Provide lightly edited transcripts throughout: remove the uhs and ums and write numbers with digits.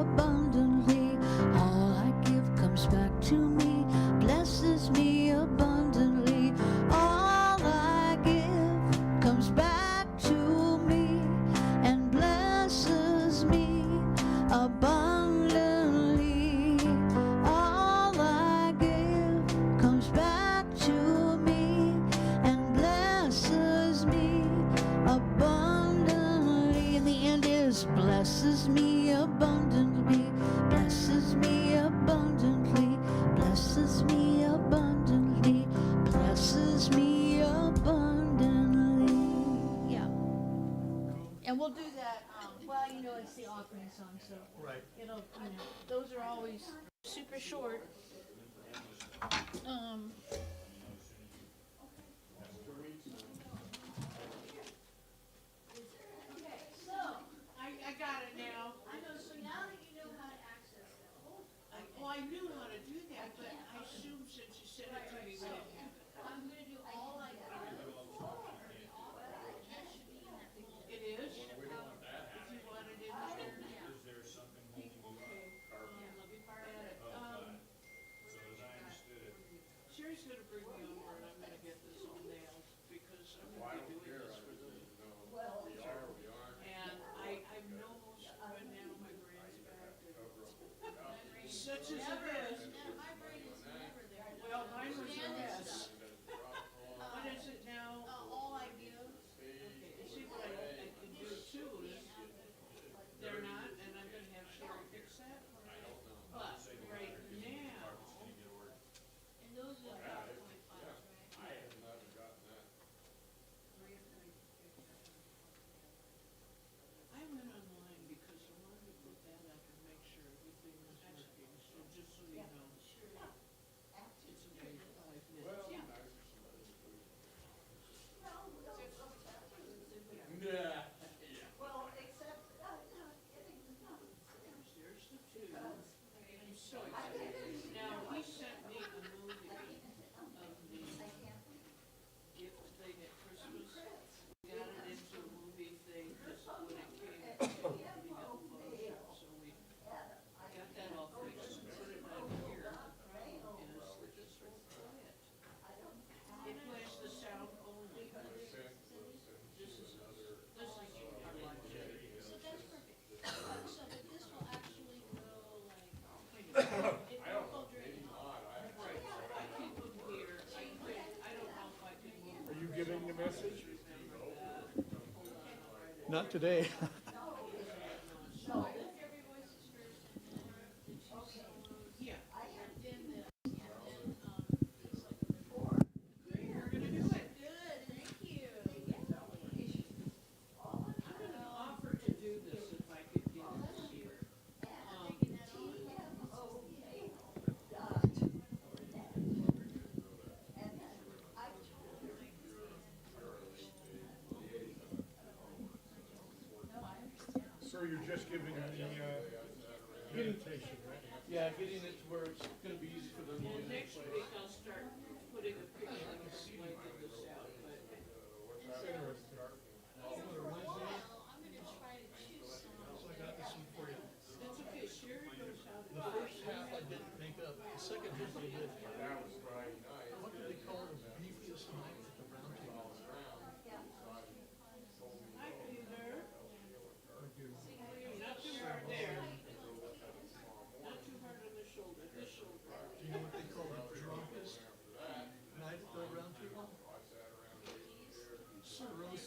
abundantly. All I give comes back to me, blesses me abundantly. All I give comes back to me and blesses me abundantly. All I give comes back to me and blesses me abundantly. And the end is blesses me abundantly, blesses me abundantly, blesses me abundantly, blesses me abundantly. Yeah. And we'll do that, well, you know, it's the offering song, so. Right. It'll, you know, those are always super short. Okay, so, I got it now. I know, so now that you know how to access that, Well, I knew how to do that, but I assumed since you said it to me, we didn't have it. I'm gonna do all I can. That should be in that picture. It is? We don't want that If you happening. want it in there? Is there something holding you up? Let me add it. Oh, God. So as I understood it, Sherry's gonna bring me over and I'm gonna get this all nailed, because I'm gonna be doing this for the, and I'm no most good now, my brain's back. Such as it is. My brain is never there. Well, mine was a mess. What is it now? All I give. Okay, see what I can do too is, they're not, and I'm gonna have Sherry fix that. But right now, And those are PowerPoint files, right? I went online because I wanted to put that up and make sure everything was working, so just so you know. It's okay, 5 minutes. yeah. There's the two. I'm so excited. Now, he sent me a movie of the gift thing at Christmas. We got it into a movie thing just when it came to putting up Photoshop, so we got that all fixed and put it on here. The problem is that this will play it. It plays the sound only. This is I like it. So that's perfect. So, but this will actually go like, I it know. won't go during the Right, I keep them here, I don't know if I can move. Are you giving the message? Remember that. Not today. So lift every voice is first and then the two solos. Yeah, And then this, and then, these like four. we're gonna do it. Good, thank you. I'm gonna offer to do this if I could get this year. Taking that on. No, I understand. So you're just giving the invitation, right? Yeah, getting it to where it's gonna be easy for them to Well, use. next week I'll start putting a picture of this like this out, but It's interesting. Well, I'm gonna try to choose some. So I got this one for you. that's okay, Sherry knows how to do The it. first half I didn't make up, the second half I did. What do they call the beefiest knife at the round table? Hi, Peter. Not too hard there. Not too hard on the shoulder, this shoulder. Do you know what they call the drunkest knife at the round table? Sir Rose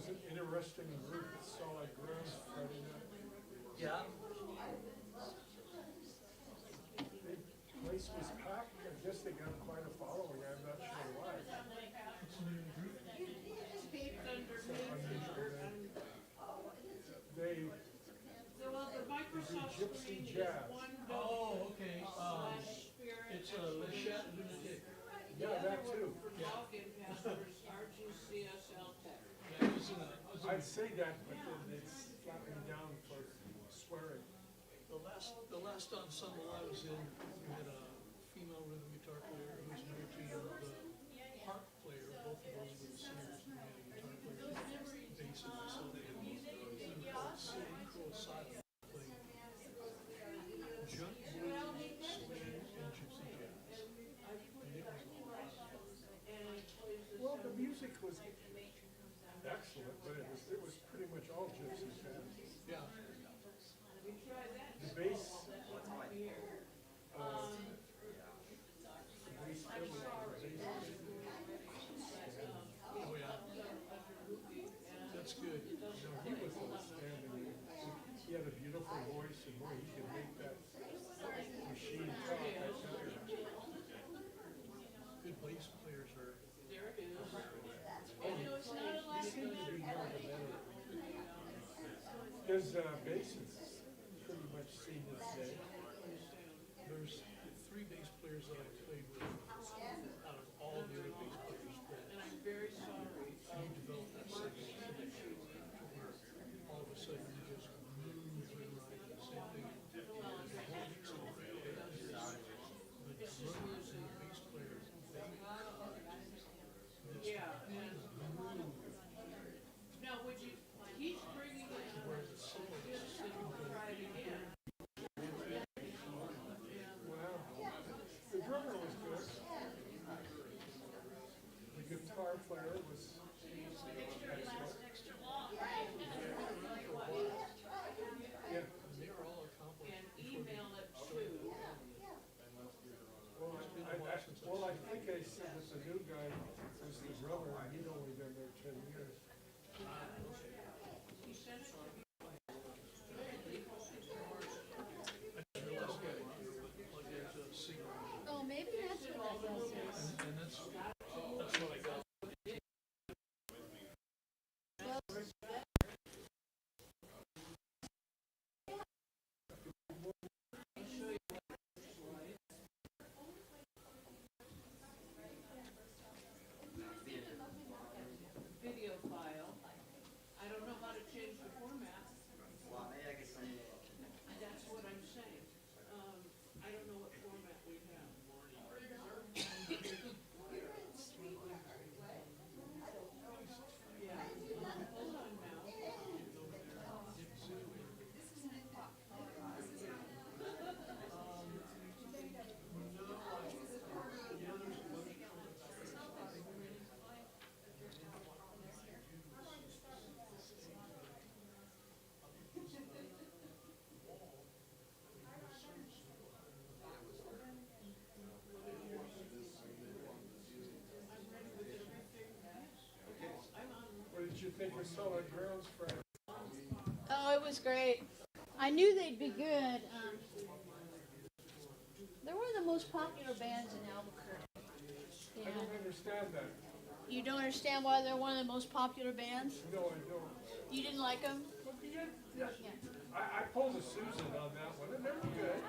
was an interesting group at Solid Grounds Friday night. Yeah, The place was packed, I guess they got quite a following, I'm not sure why. They Well, the do Microsoft gypsy screen is jazz. one oh, okay, Spirit. it's a Le Chat Lunatic. Yeah, that too. Login passwords, RGCSL tech. Yeah, it was in I'd say that, but then it's flapping down for swearing. the last ensemble I was in, we had a female rhythm guitar player who was married to the harp player, both of those were the singers, and we had a guitar player, bassist, so they had City Crow Asylum playing junk blues, swing, and gypsy jazz. And it was awesome. Well, the music was excellent, but it was pretty much all gypsy jazz. Yeah, The bass, bass fiddle, oh yeah. That's good. no, he was outstanding. He had a beautiful voice and boy, he could make that machine talk. I tell you. Good bass players are, There it is. Oh, he seemed to be one of the better. His bass is pretty much seen its day. there's three bass players that I played with out of all the other bass players that And I'm very sorry. you develop that second connection to where all of a sudden you just move and write the same thing. The drummer and the bass player, they Yeah, and, now, would you, he's bringing it, where the solo is try it again. Wow. The drummer was good. The guitar player was yeah. and they were all accomplished. And email it to, Well, I think I said that the new guy was the drummer, and he'd only been there 10 years. he sent it to me. I didn't realize that plug into a signal. Oh, maybe that's what that is. And that's what I got. Video file. I don't know how to change the format. That's what I'm saying. I don't know what format we have. Yeah, hold on now. What did you think of Solid Grounds, Fred? Oh, it was great. I knew they'd be good. They're one of the most popular bands in Albuquerque. I Yeah. don't understand that. You don't understand why they're one of the most popular bands? No, I don't. You didn't like them? Yeah. I pulled a Susan on that one, and they were good.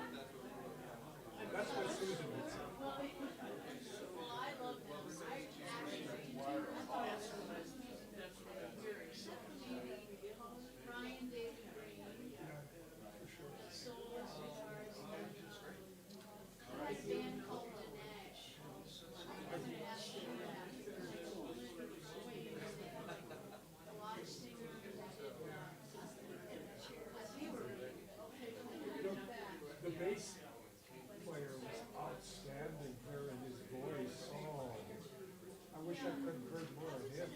That's what Susan would say. Well, I love them. Brian David Green, soul guitars, a band called Dinesh. The bass player was outstanding hearing his voice. Oh, I wish I could have heard more of him.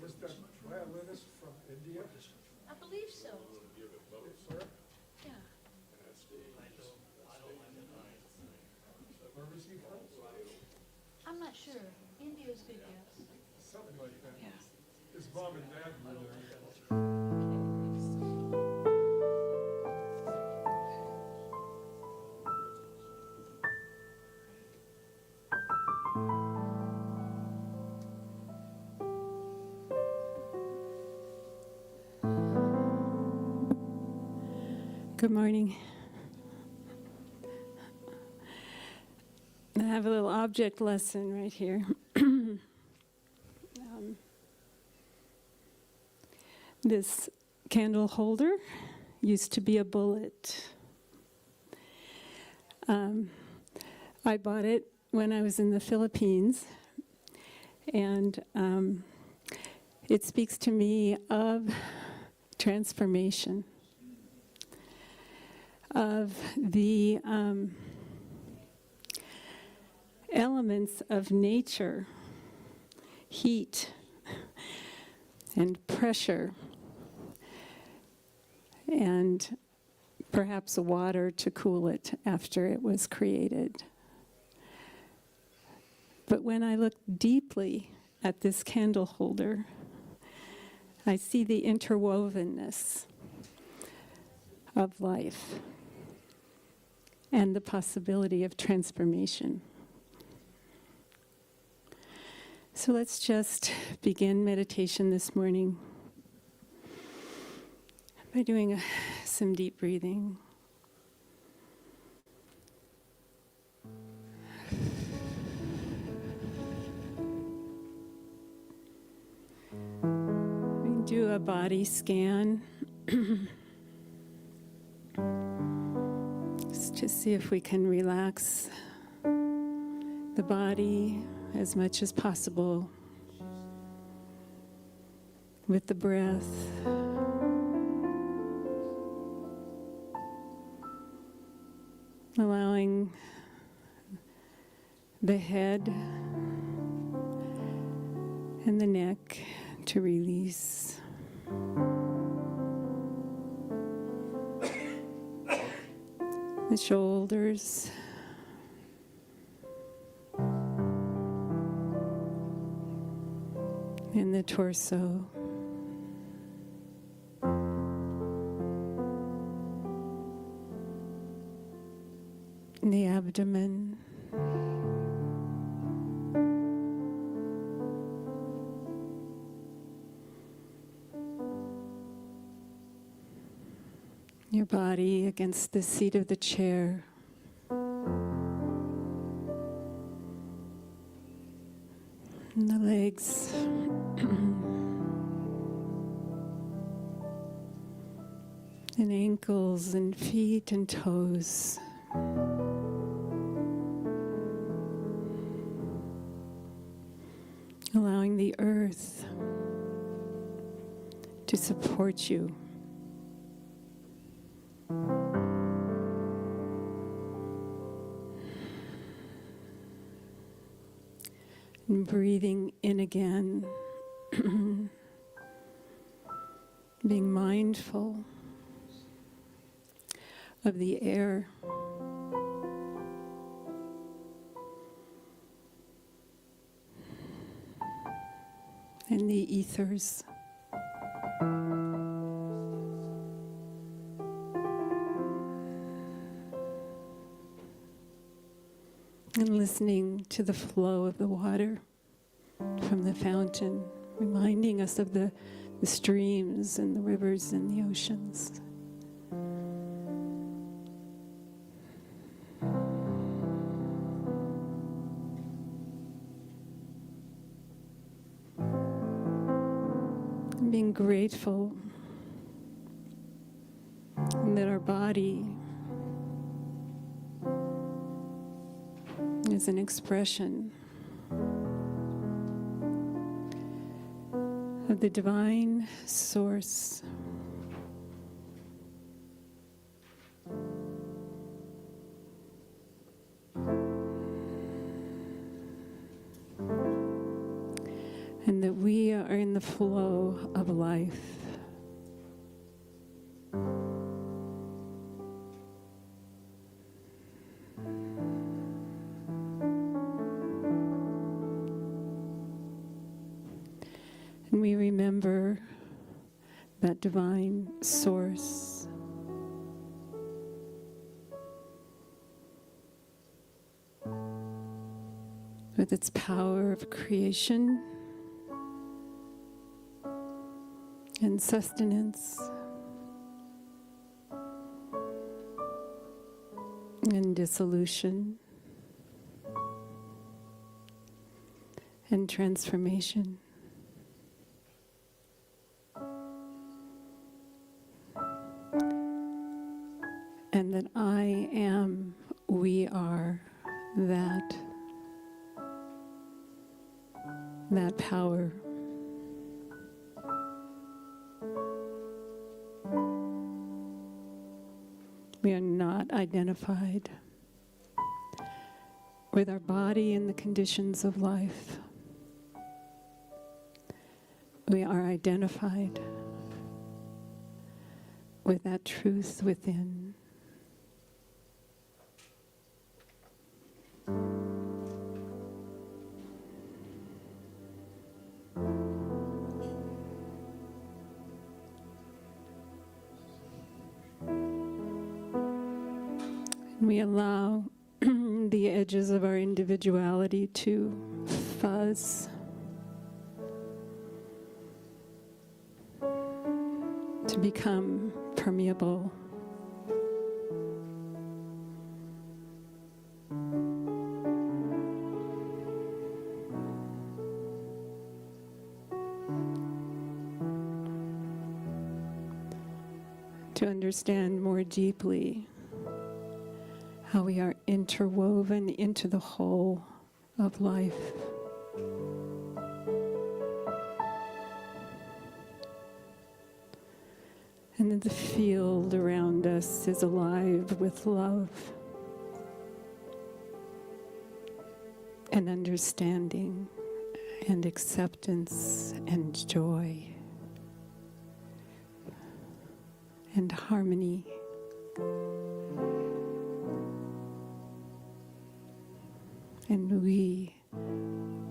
Was the violinist from India? I believe so. Sir? Yeah. I don't Sure. India's good guess. Something like that. Yeah. His mom and dad were there. Good morning. I have a little object lesson right here. This candle holder used to be a bullet. I bought it when I was in the Philippines, and it speaks to me of transformation, of the elements of nature, heat and pressure, and perhaps water to cool it after it was created. But when I look deeply at this candle holder, I see the interwovenness of life and the possibility of transformation. So let's just begin meditation this morning by doing some deep breathing. We can do a body scan. Just to see if we can relax the body as much as possible with the breath. Allowing the head and the neck to release. The shoulders. And the torso. And the abdomen. Your body against the seat of the chair. And the legs. And ankles and feet and toes. Allowing the earth to support you. And breathing in again. Being mindful of the air. And the ethers. And listening to the flow of the water from the fountain, reminding us of the streams and the rivers and the oceans. And being grateful that our body is an expression of the divine source. And that we are in the flow of life. And we remember that divine source. With its power of creation and sustenance and dissolution and transformation. And that I am, we are that power. We are not identified with our body and the conditions of life. We are identified with that truth within. We allow the edges of our individuality to fuzz, to become permeable. To understand more deeply how we are interwoven into the whole of life. And that the field around us is alive with love and understanding and acceptance and joy and harmony. And we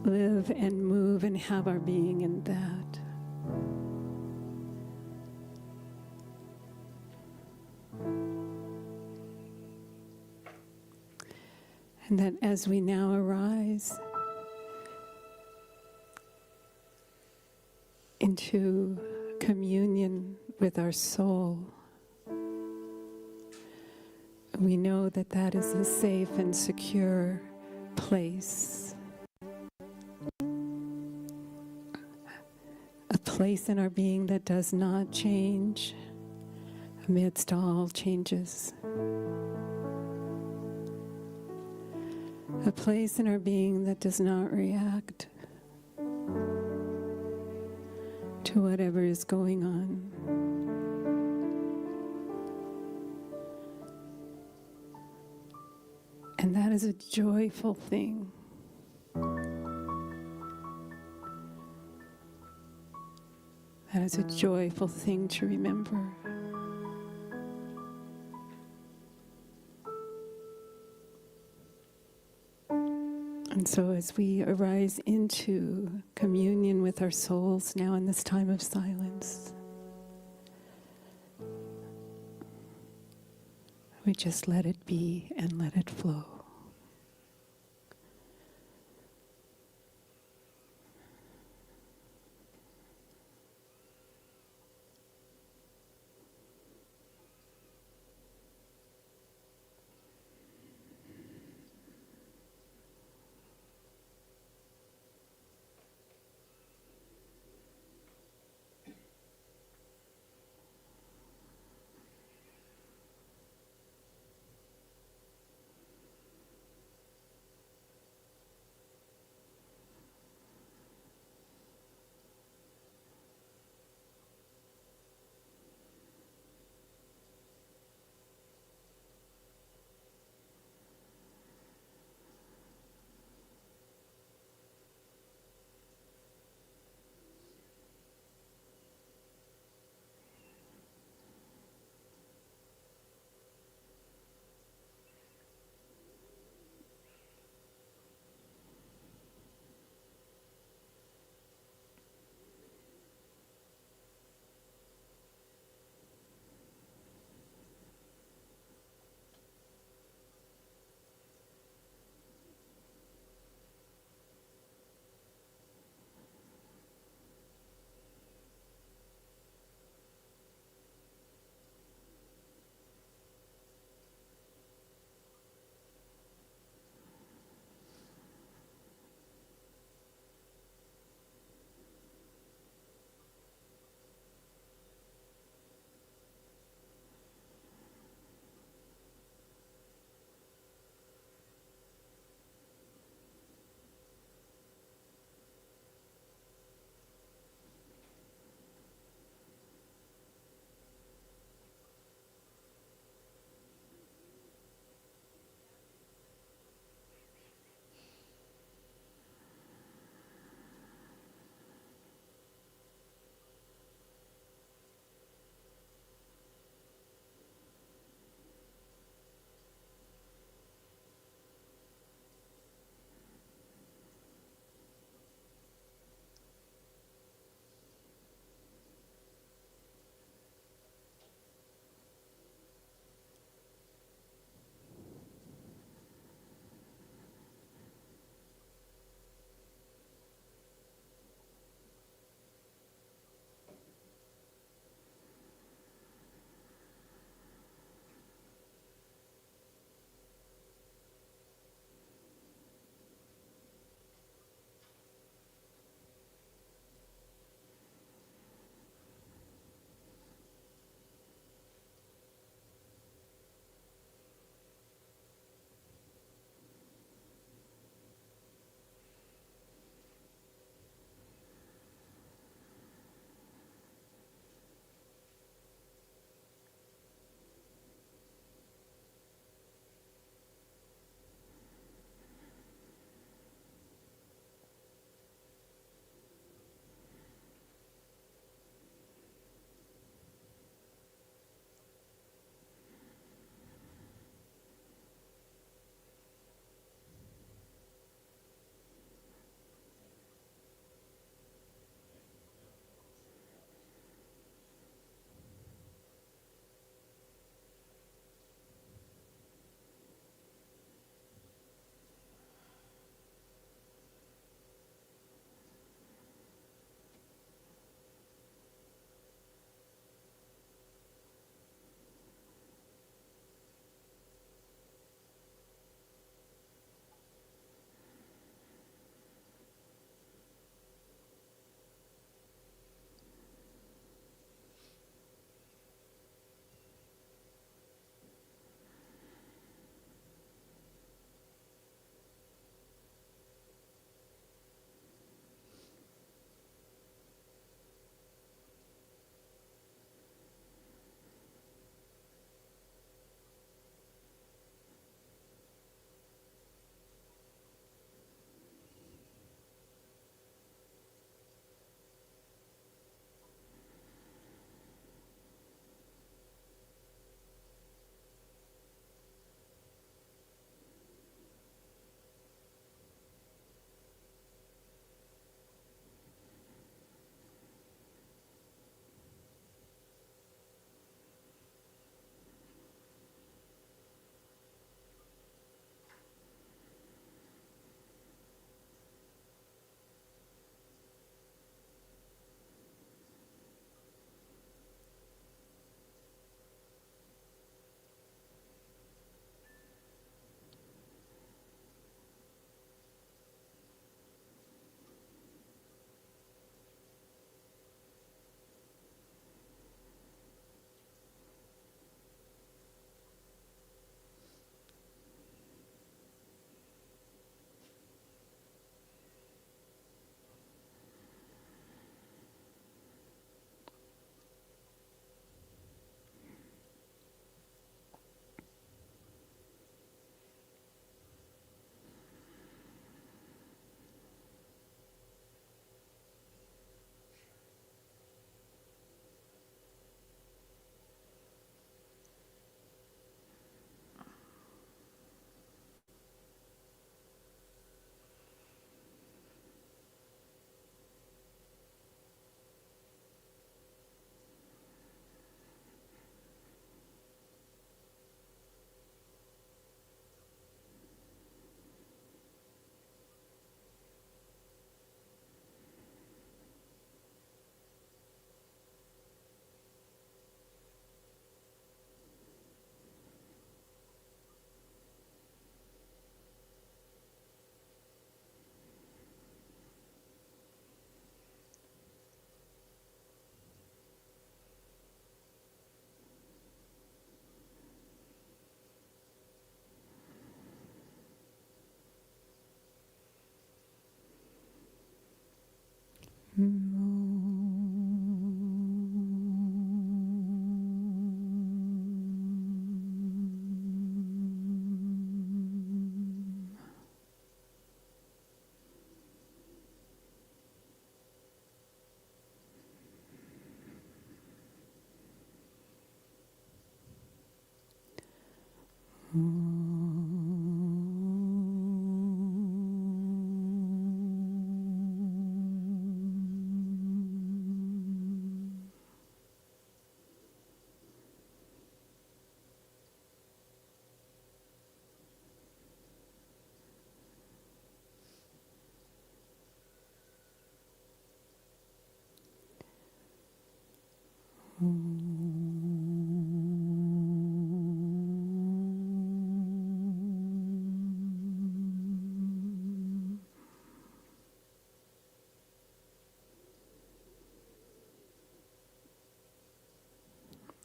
live and move and have our being in that. And that as we now arise into communion with our soul, we know that that is a safe and secure place. A place in our being that does not change amidst all changes. A place in our being that does not react to whatever is going on. And that is a joyful thing. That is a joyful thing to remember. And so as we arise into communion with our souls now in this time of silence, we just let it be and let it flow.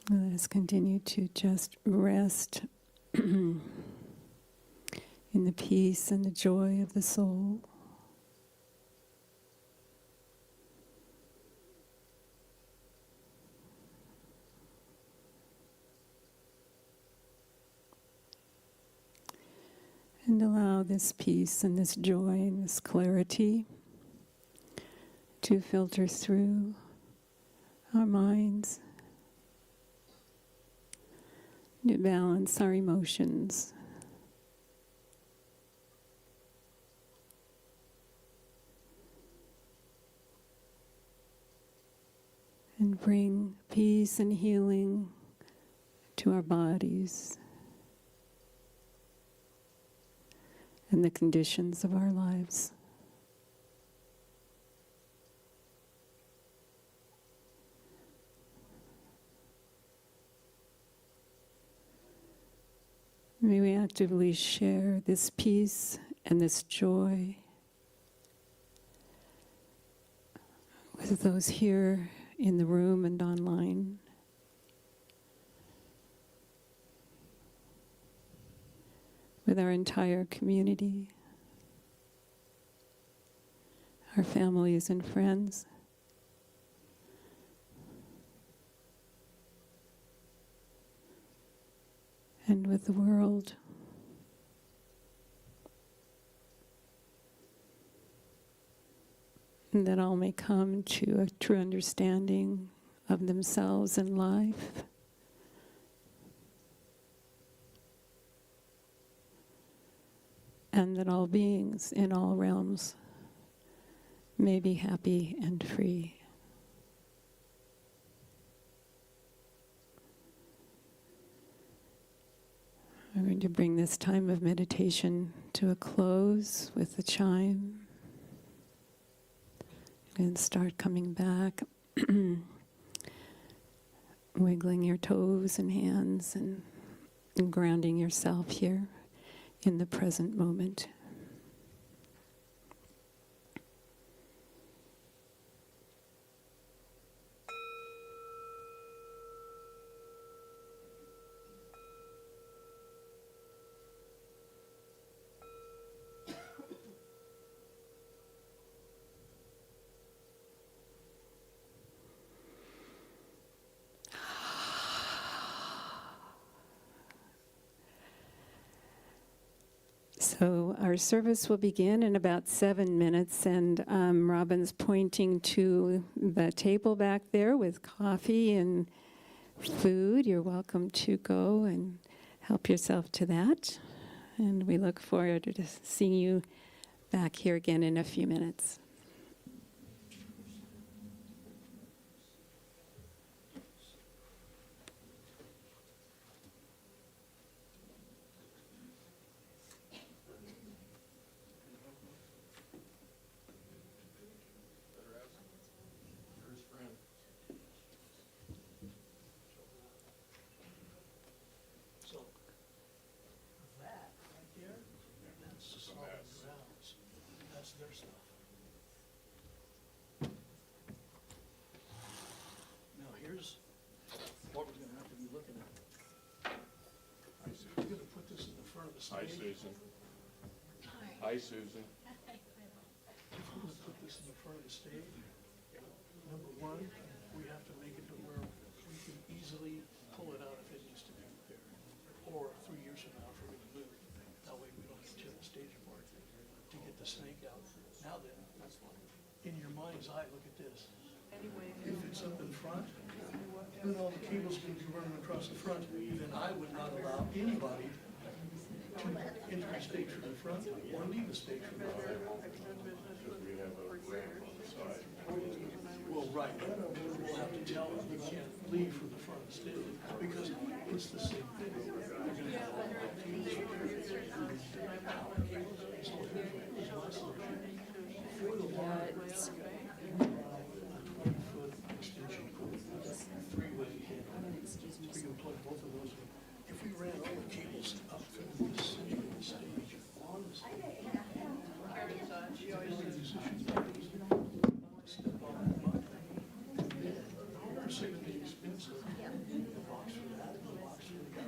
Let us continue to just rest in the peace and the joy of the soul. And allow this peace and this joy and this clarity to filter through our minds, to balance our emotions. And bring peace and healing to our bodies and the conditions of our lives. May we actively share this peace and this joy with those here in the room and online. With our entire community, our families and friends. And with the world. And that all may come to a true understanding of themselves and life. And that all beings in all realms may be happy and free. I'm going to bring this time of meditation to a close with the chime. And start coming back, wiggling your toes and hands and grounding yourself here in the present moment. So our service will begin in about 7 minutes, and Robin's pointing to the table back there with coffee and food. You're welcome to go and help yourself to that. And we look forward to seeing you back here again in a few minutes. Hi, Susan. Hi, Susan. If we're gonna put this in the front of the stage, number one, we have to make it to where we can easily pull it out if it needs to be repaired. Or 3 years from now, if we're gonna move, that way we don't have to tear the stage apart to get the snake out. Now then, in your mind's eye, look at this. If it's up in front, then all the cables can be running across the front, then I would not allow anybody to enter the stage from the front or leave the stage from the front. Because we have a ramp on the side. Well, right, we'll have to tell them they can't leave from the front of the stage because it's the same thing. They're gonna have all the cables up there. So here's my solution. For the line, a 20-foot extension cord, three-way handle. We can plug both of those in. If we ran all the cables up through the center of the stage, on the stage, step on that button. We're saving the expense of the box for that, and the box for the guy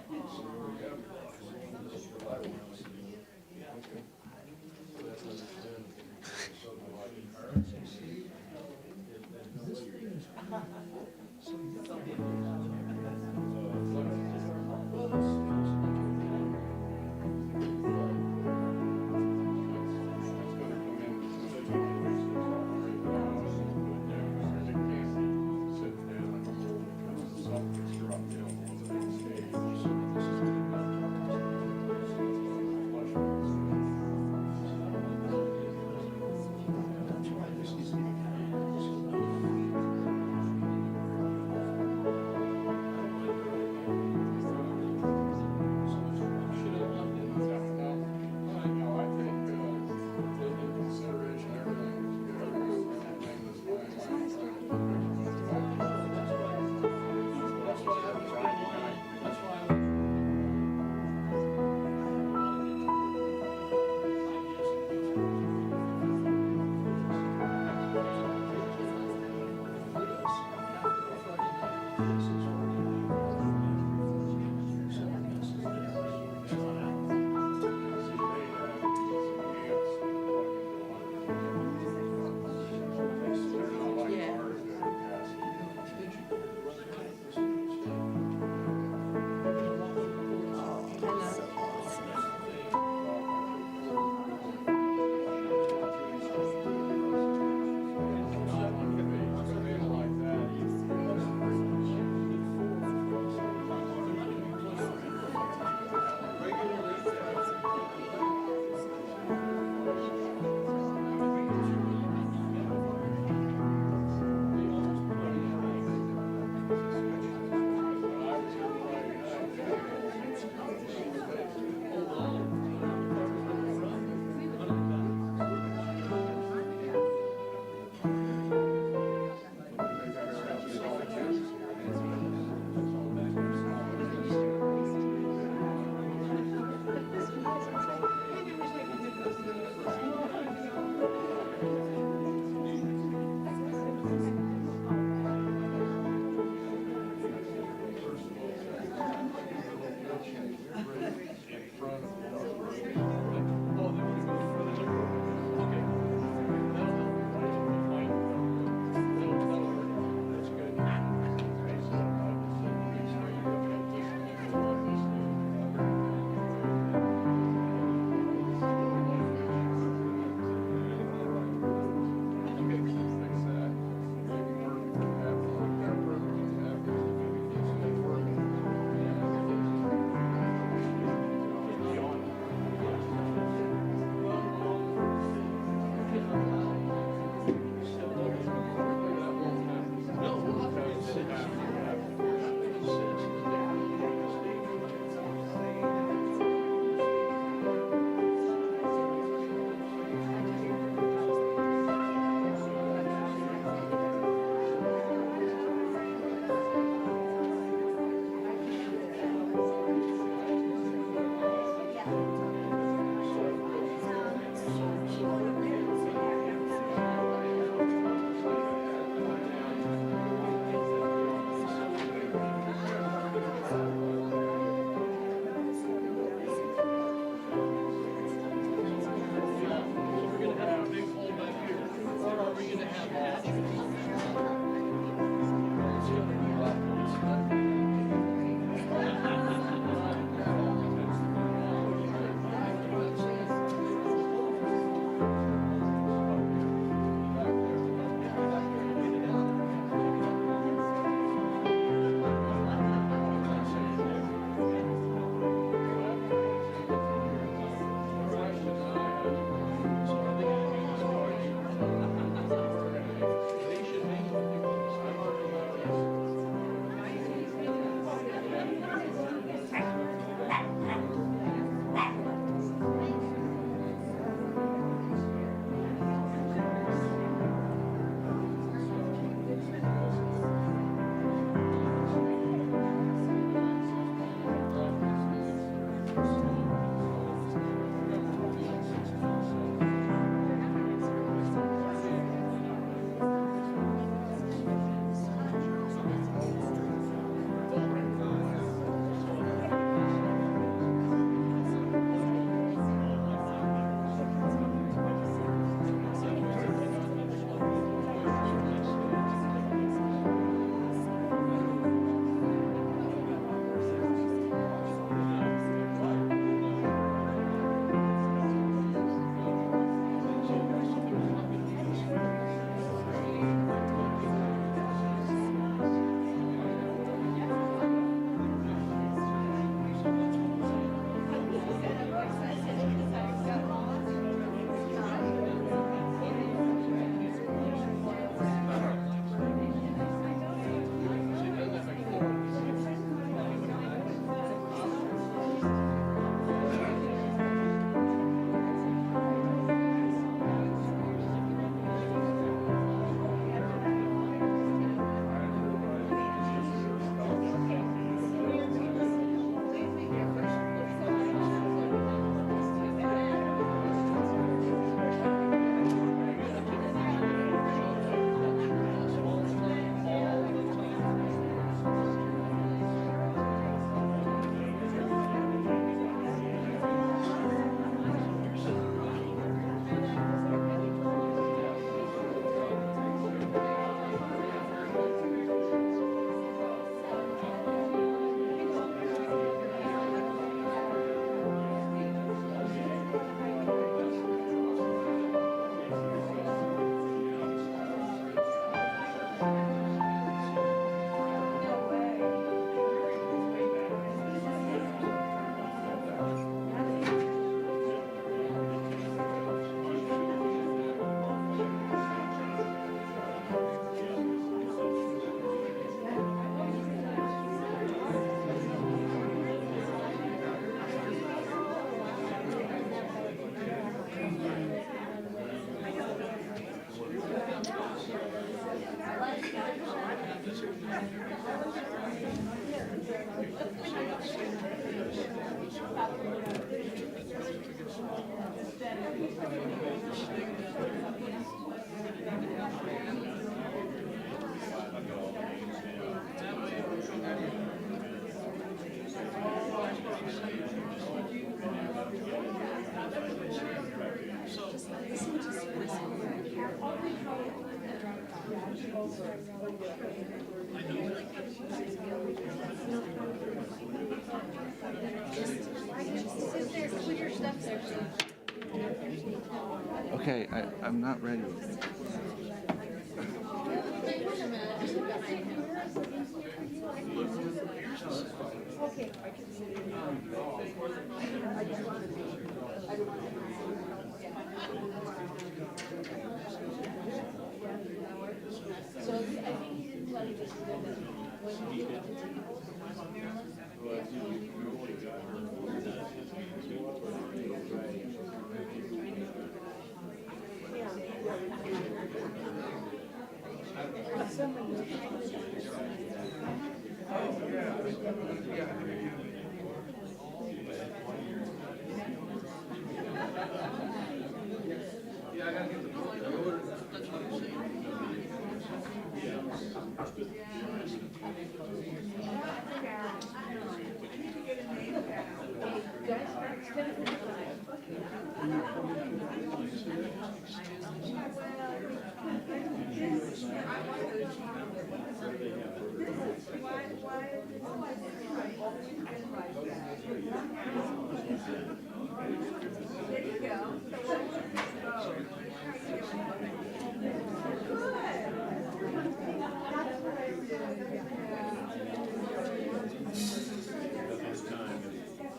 Okay, I'm not ready.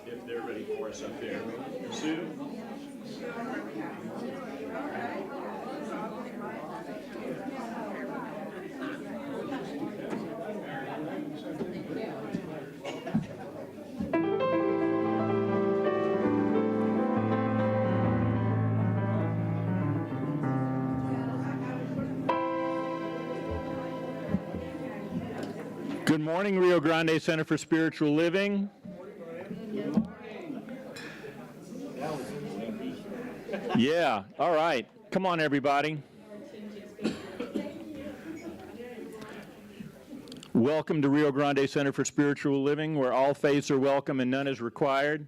If they're ready for us up there. Sue? Good morning, Rio Grande Center for Spiritual Living. Yeah, all right. Come on, everybody. Welcome to Rio Grande Center for Spiritual Living, where all faiths are welcome and none is required.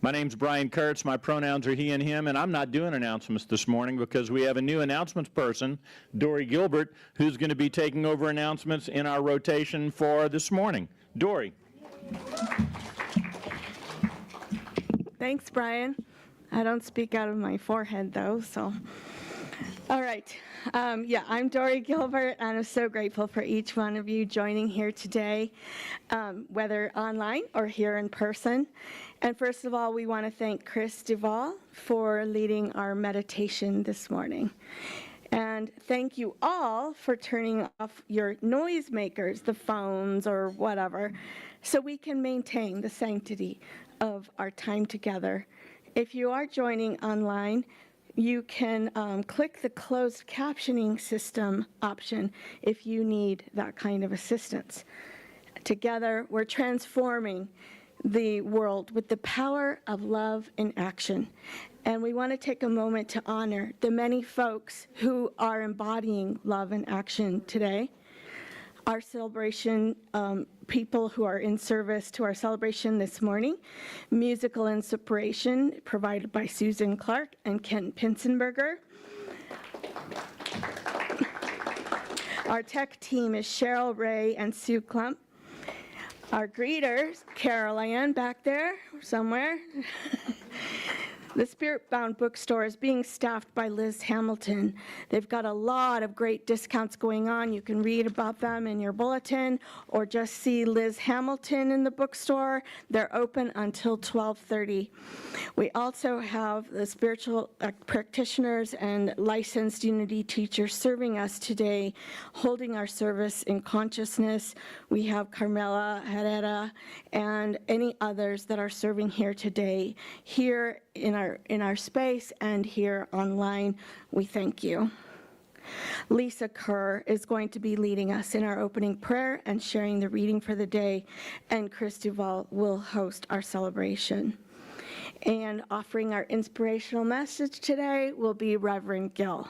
My name's Brian Kurtz. My pronouns are he and him, and I'm not doing announcements this morning because we have a new announcements person, Dory Gilbert, who's going to be taking over announcements in our rotation for this morning. Dory. Thanks, Brian. I don't speak out of my forehead, though, so. All right. I'm Dory Gilbert, and I'm so grateful for each one of you joining here today, whether online or here in person. And first of all, we want to thank Chris Duval for leading our meditation this morning. And thank you all for turning off your noisemakers, the phones or whatever, so we can maintain the sanctity of our time together. If you are joining online, you can click the closed captioning system option if you need that kind of assistance. Together, we're transforming the world with the power of love in action. And we want to take a moment to honor the many folks who are embodying love in action today. Our celebration, people who are in service to our celebration this morning, musical inspiration provided by Susan Clark and Ken Pinsenberger. Our tech team is Cheryl Ray and Sue Klump. Our greeters, Carol Ann back there somewhere. The Spirit Bound Bookstore is being staffed by Liz Hamilton. They've got a lot of great discounts going on. You can read about them in your bulletin or just see Liz Hamilton in the bookstore. They're open until 12:30. We also have the spiritual practitioners and licensed Unity teachers serving us today, holding our service in consciousness. We have Carmela Herrera and any others that are serving here today, here in our space and here online. We thank you. Lisa Kerr is going to be leading us in our opening prayer and sharing the reading for the day, and Chris Duval will host our celebration. And offering our inspirational message today will be Reverend Gill.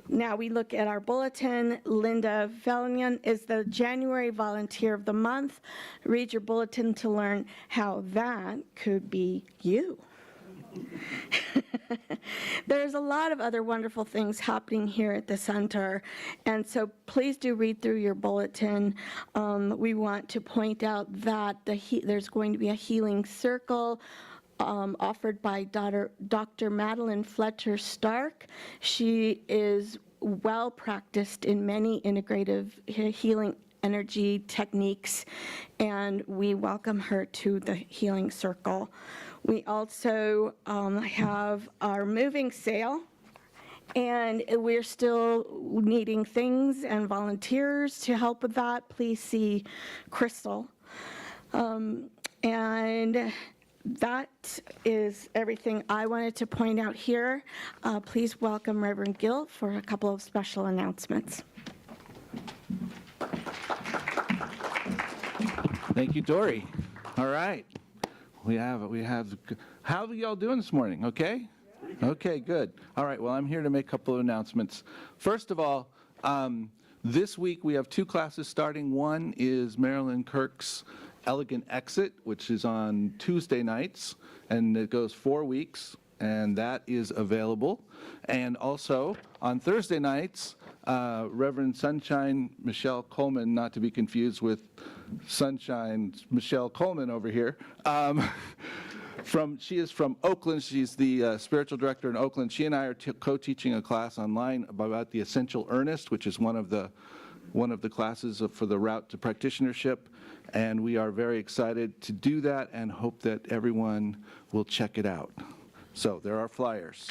Now we look at our bulletin. Linda Vellion is the January Volunteer of the Month. Read your bulletin to learn how that could be you. There's a lot of other wonderful things happening here at the center, and so please do read through your bulletin. We want to point out that there's going to be a healing circle offered by Dr. Madeline Fletcher Stark. She is well practiced in many integrative healing energy techniques, and we welcome her to the healing circle. We also have our moving sale, and we're still needing things and volunteers to help with that. Please see Crystal. And that is everything I wanted to point out here. Please welcome Reverend Gill for a couple of special announcements. Thank you, Dory. All right. We have, how are y'all doing this morning? Okay? Okay, good. All right, well, I'm here to make a couple of announcements. First of all, this week we have two classes starting. One is Marilyn Kirk's Elegant Exit, which is on Tuesday nights, and it goes 4 weeks, and that is available. And also, on Thursday nights, Reverend Sunshine Michelle Coleman, not to be confused with Sunshine Michelle Coleman over here, she is from Oakland. She's the spiritual director in Oakland. She and I are co-teaching a class online about the Essential Earnest, which is one of the classes for the route to practitionership, and we are very excited to do that and hope that everyone will check it out. So there are flyers.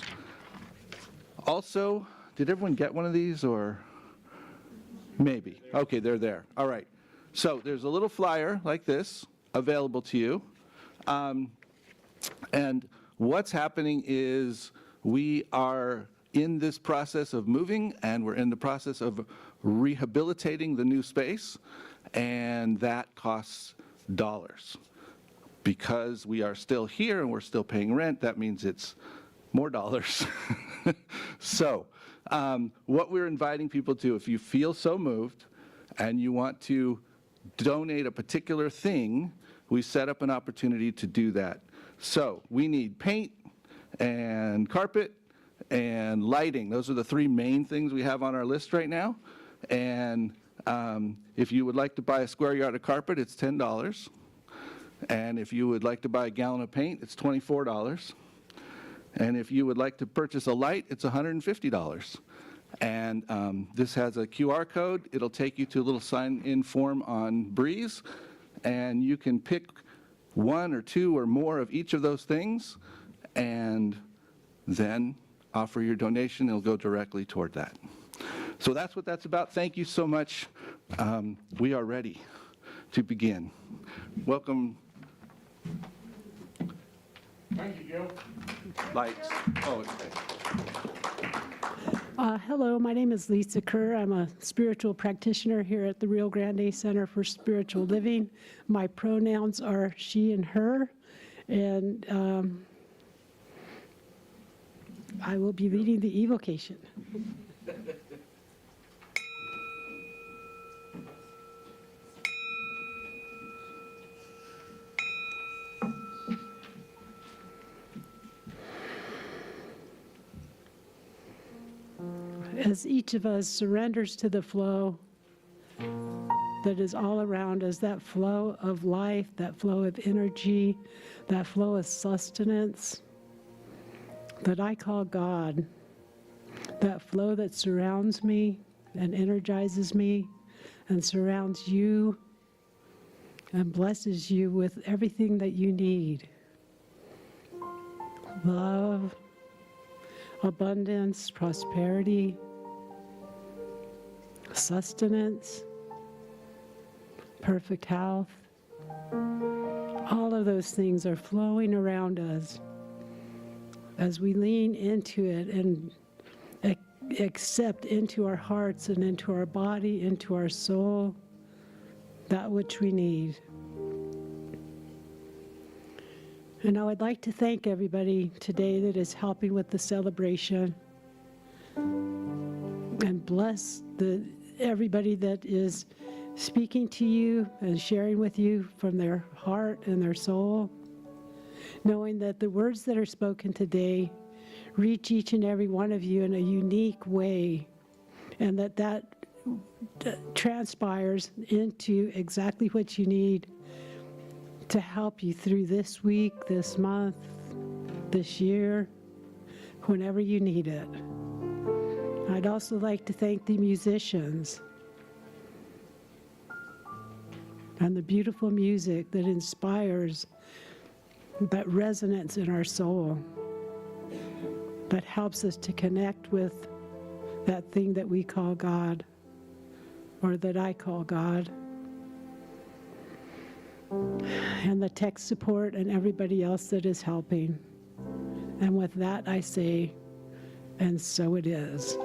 Also, did everyone get one of these, or maybe? Okay, they're there. All right. So there's a little flyer like this available to you. And what's happening is we are in this process of moving, and we're in the process of rehabilitating the new space, and that costs dollars. Because we are still here and we're still paying rent, that means it's more dollars. So what we're inviting people to, if you feel so moved and you want to donate a particular thing, we set up an opportunity to do that. So we need paint and carpet and lighting. Those are the three main things we have on our list right now. And if you would like to buy a square yard of carpet, it's $10. And if you would like to buy a gallon of paint, it's $24. And if you would like to purchase a light, it's $150. And this has a QR code. It'll take you to a little sign-in form on Breeze, and you can pick one or two or more of each of those things, and then offer your donation. It'll go directly toward that. So that's what that's about. Thank you so much. We are ready to begin. Welcome. Thank you, Gil. Lights. Oh, okay. Hello, my name is Lisa Kerr. I'm a spiritual practitioner here at the Rio Grande Center for Spiritual Living. My pronouns are she and her, and I will be leading the evocation. As each of us surrenders to the flow that is all around us, that flow of life, that flow of energy, that flow of sustenance that I call God, that flow that surrounds me and energizes me and surrounds you and blesses you with everything that you need. Love, abundance, prosperity, sustenance, perfect health. All of those things are flowing around us as we lean into it and accept into our hearts and into our body, into our soul, that which we need. And I would like to thank everybody today that is helping with the celebration, and bless everybody that is speaking to you and sharing with you from their heart and their soul, knowing that the words that are spoken today reach each and every one of you in a unique way, and that transpires into exactly what you need to help you through this week, this month, this year, whenever you need it. I'd also like to thank the musicians and the beautiful music that inspires, that resonance in our soul, that helps us to connect with that thing that we call God, or that I call God. And the tech support and everybody else that is helping. And with that I say, and so it is.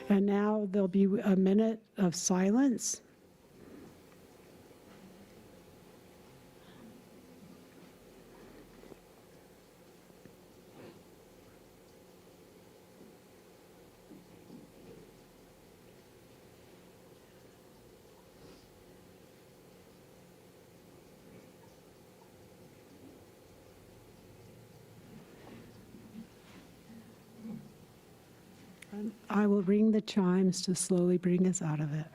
And now there'll be a minute of silence. I will ring the chimes to slowly bring us out of it.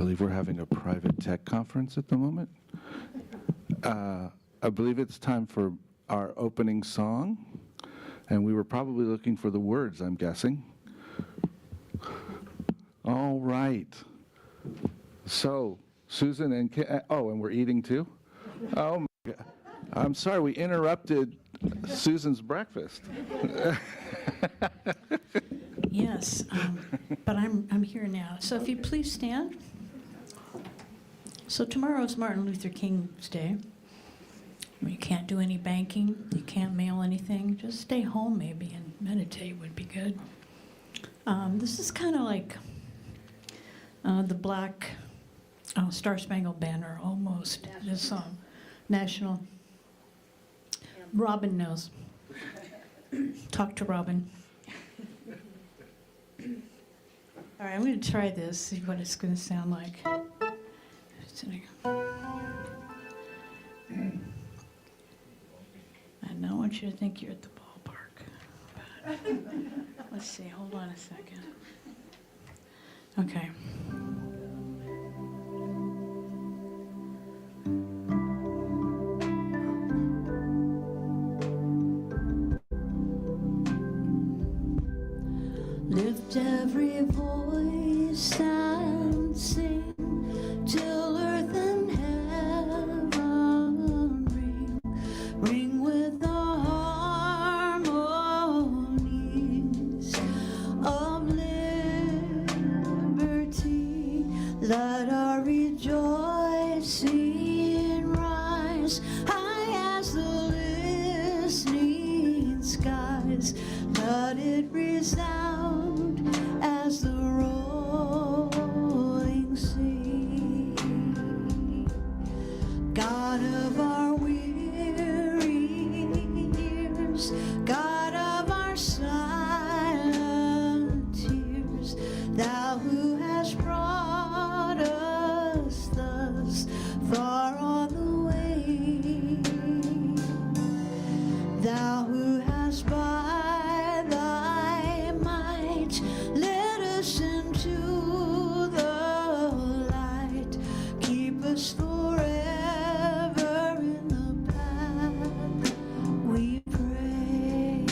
believe we're having a private tech conference at the moment. I believe it's time for our opening song, and we were probably looking for the words, I'm guessing. All right. So, Susan and and we're eating too? Oh, my God. I'm sorry, we interrupted Susan's breakfast. Yes, but I'm here now. So if you please stand. So tomorrow is Martin Luther King's Day. You can't do any banking, you can't mail anything, just stay home maybe and meditate would be good. This is kind of like the Black Star Spangled Banner, almost, this song, national. Robin knows. Talk to Robin. All right, I'm going to try this, see what it's going to sound like. I don't want you to think you're at the ballpark. But let's see, hold on a second. Okay. Lift every voice and sing till earth and heaven ring, ring with the harmonies of liberty. Let our rejoicing rise high as the listening skies. Let it resound as the rolling sea. God of our weary years, God of our silent tears, thou who hast brought us thus far on the way, thou who hast by thy might led us into the light, keep us forever in the path we pray.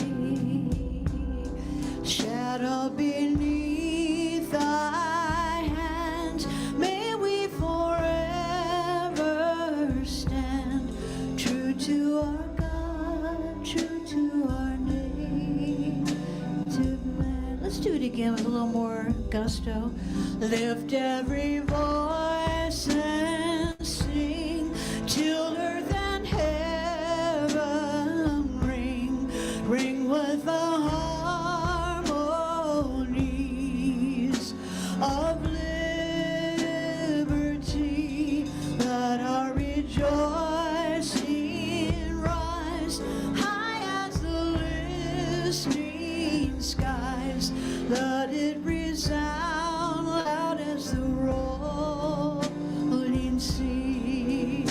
Shadow beneath thy hand, may we forever stand true to our God, true to our native land. Let's do it again with a little more gusto. Lift every voice and sing till earth and heaven ring, ring with the harmonies of liberty. Let our rejoicing rise high as the listening skies. Let it resound loud as the rolling sea.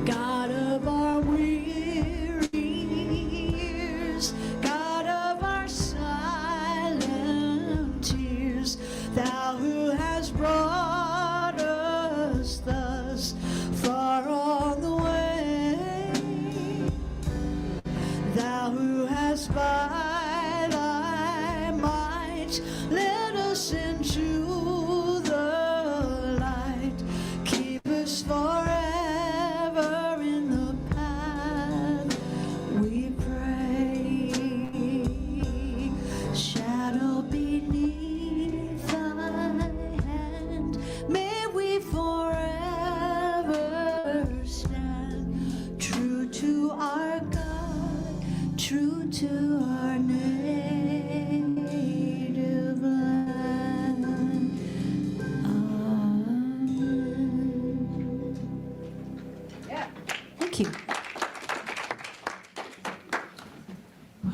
God of our weary years, God of our silent tears, thou who hast brought us thus far on the way, thou who hast by thy might led us into the light, keep us forever in the path we pray. Shadow beneath thy hand, may we forever stand true to our God, true to our native land. Amen. Thank you.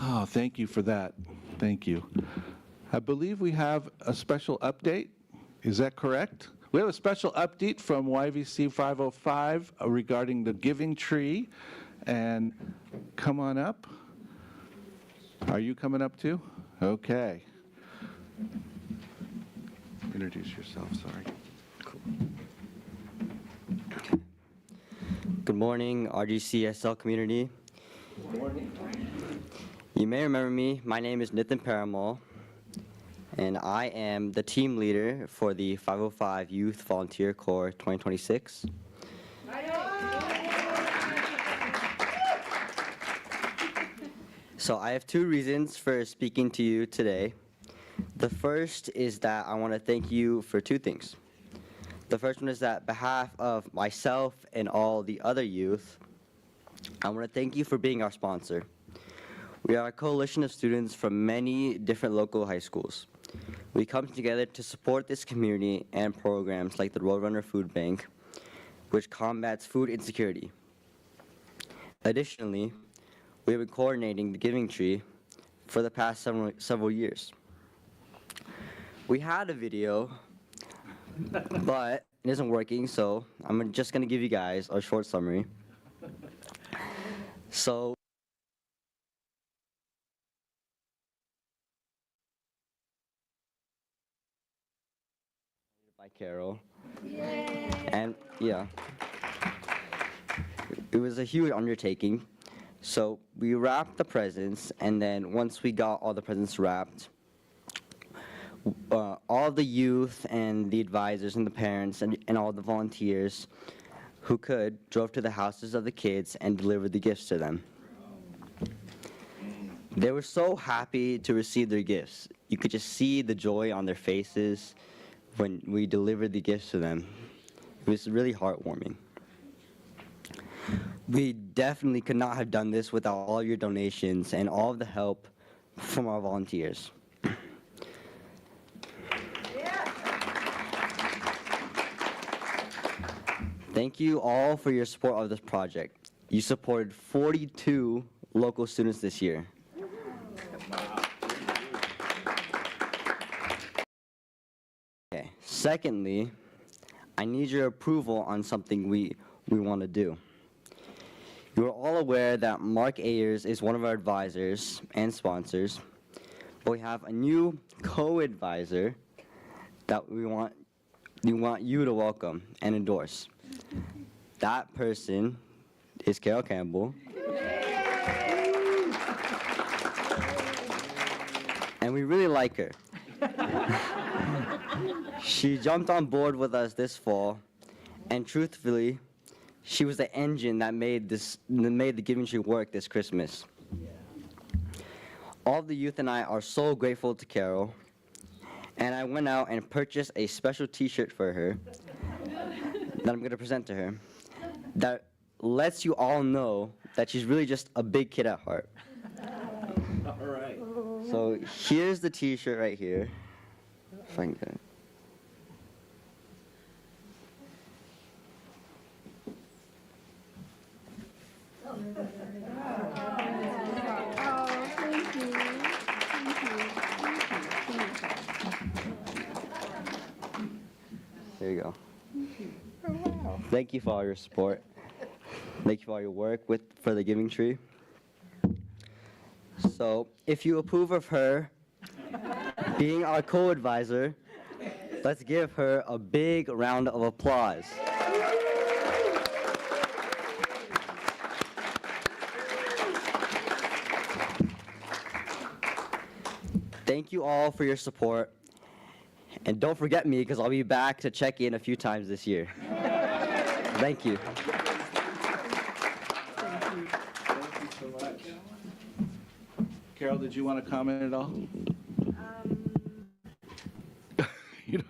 Oh, thank you for that. Thank you. I believe we have a special update. Is that correct? We have a special update from YVC 505 regarding the Giving Tree. And come on up. Are you coming up too? Okay. introduce yourself, sorry. Good morning, RGCSL community. Good morning. You may remember me. My name is Nitin Paramal, and I am the team leader for the 505 Youth Volunteer Corps 2026. So I have two reasons for speaking to you today. The first is that I want to thank you for two things. The first one is that on behalf of myself and all the other youth, I want to thank you for being our sponsor. We are a coalition of students from many different local high schools. We come together to support this community and programs like the Roadrunner Food Bank, which combats food insecurity. Additionally, we have been coordinating the Giving Tree for the past several years. We had a video, but it isn't working, so I'm just going to give you guys a short summary. So, by Carol. Yay! And yeah, it was a huge undertaking. So we wrapped the presents, and then once we got all the presents wrapped, all the youth and the advisors and the parents and all the volunteers who could drove to the houses of the kids and delivered the gifts to them. They were so happy to receive their gifts. You could just see the joy on their faces when we delivered the gifts to them. It was really heartwarming. We definitely could not have done this without all your donations and all of the help from our volunteers. Thank you all for your support of this project. You supported 42 local students this year. Okay. Secondly, I need your approval on something we want to do. You are all aware that Mark Ayers is one of our advisors and sponsors, but we have a new co-advisor that we want you to welcome and endorse. That person is Carol Campbell. And we really like her. She jumped on board with us this fall, and truthfully, she was the engine that made the Giving Tree work this Christmas. All the youth and I are so grateful to Carol, and I went out and purchased a special t-shirt for her that I'm going to present to her that lets you all know that she's really just a big kid at heart. All right. So here's the t-shirt right here. If I can get it. There you go. Thank you for all your support. Thank you for all your work for the Giving Tree. So, if you approve of her being our co-advisor, let's give her a big round of applause. Thank you all for your support. And don't forget me, because I'll be back to check in a few times this year. Thank you. Thank you so much. Carol, did you want to comment at all? You know.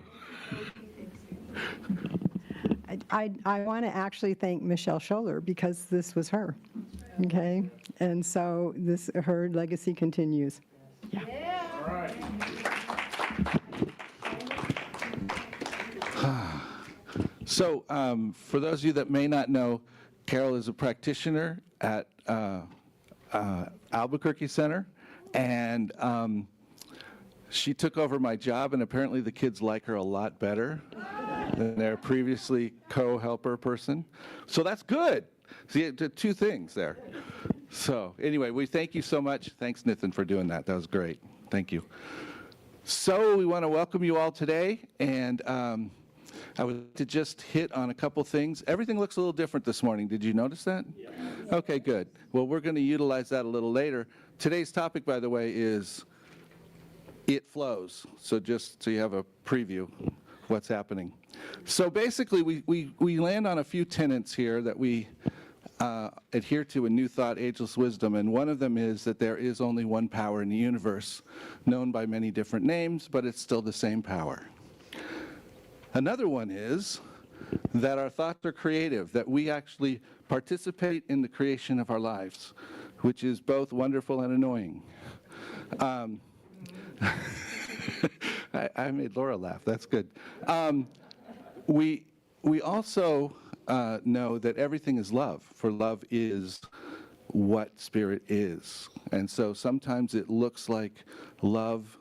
I want to actually thank Michelle Scholler because this was her, okay? And so her legacy continues. Yeah. All right. So, for those of you that may not know, Carol is a practitioner at Albuquerque Center, and she took over my job, and apparently the kids like her a lot better than their previously co-helper person. So that's good. See, two things there. So anyway, we thank you so much. Thanks, Nathan, for doing that. That was great. Thank you. So we want to welcome you all today, and I would like to just hit on a couple things. Everything looks a little different this morning. Did you notice that? Yeah. Okay, good. Well, we're going to utilize that a little later. Today's topic, by the way, is It Flows. So just so you have a preview of what's happening. So basically, we land on a few tenets here that we adhere to in New Thought, Ageless Wisdom, and one of them is that there is only one power in the universe, known by many different names, but it's still the same power. Another one is that our thoughts are creative, that we actually participate in the creation of our lives, which is both wonderful and annoying. I made Laura laugh. That's good. We also know that everything is love, for love is what spirit is. And so sometimes it looks like love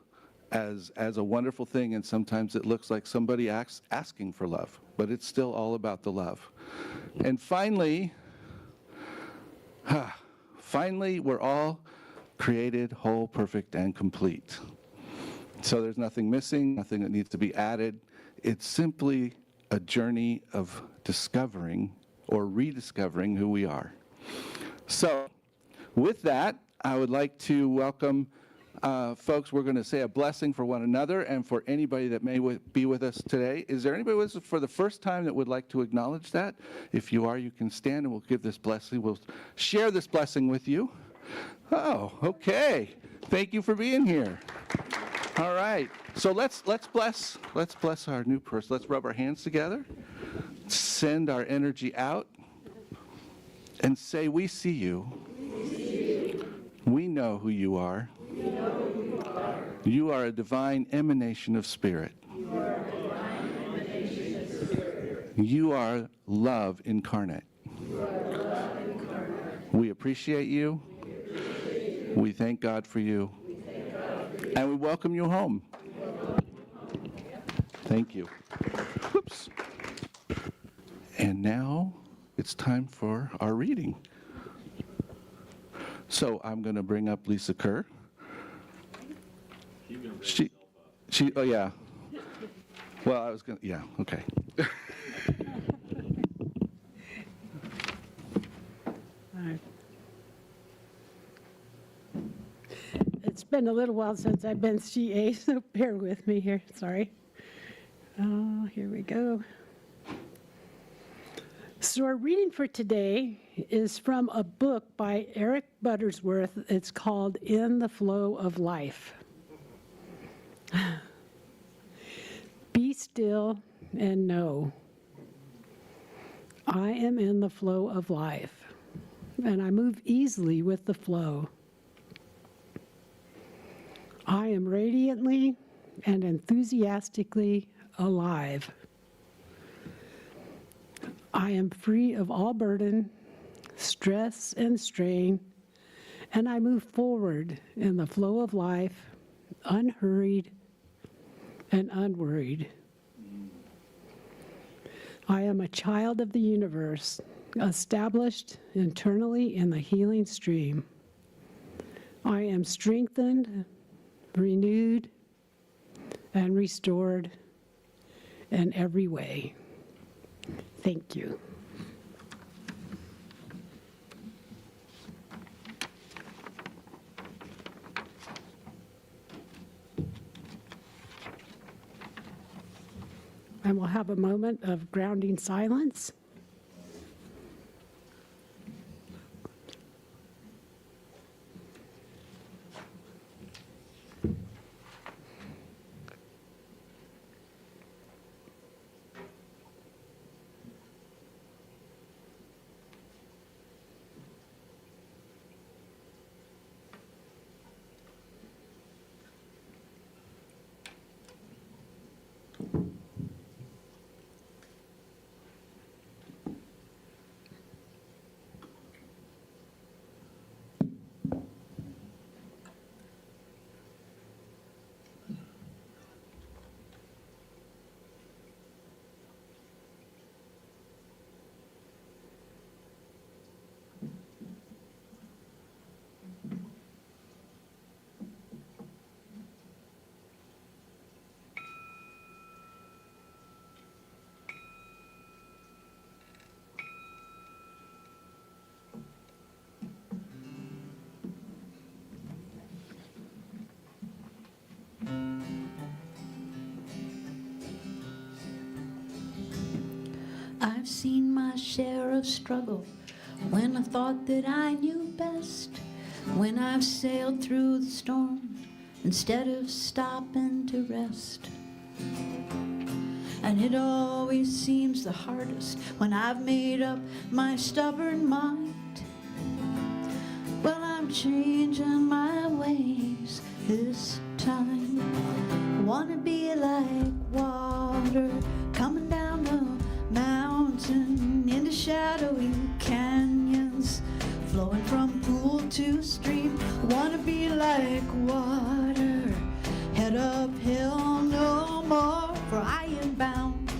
as a wonderful thing, and sometimes it looks like somebody asking for love, but it's still all about the love. And finally, we're all created whole, perfect, and complete. So there's nothing missing, nothing that needs to be added. It's simply a journey of discovering or rediscovering who we are. So with that, I would like to welcome folks. We're going to say a blessing for one another and for anybody that may be with us today. Is there anybody with us for the first time that would like to acknowledge that? If you are, you can stand and we'll give this blessing. We'll share this blessing with you. Oh, okay. Thank you for being here. All right. So let's bless our new person. Let's rub our hands together, send our energy out, and say, we see you. We know who you are. You are a divine emanation of spirit. You are love incarnate. We appreciate you. We thank God for you. And we welcome you home. Thank you. Whoops. And now it's time for our reading. So I'm going to bring up Lisa Kerr. Oh yeah. Well, I was going to, yeah, okay. It's been a little while since I've been CA, so bear with me here, sorry. Oh, here we go. So our reading for today is from a book by Eric Buttersworth. It's called In the Flow of Life. Be still and know I am in the flow of life, and I move easily with the flow. I am radiantly and enthusiastically alive. I am free of all burden, stress, and strain, and I move forward in the flow of life, unhurried and unworried. I am a child of the universe, established internally in the healing stream. I am strengthened, renewed, and restored in every way. Thank you. And we'll have a moment of grounding silence. I've seen my share of struggle, when I thought that I knew best, when I've sailed through the storm instead of stopping to rest. And it always seems the hardest when I've made up my stubborn mind. Well, I'm changing my ways this time. Wanna be like water coming down the mountain into shadowy canyons, flowing from pool to stream. Wanna be like water, head uphill no more, for I am bound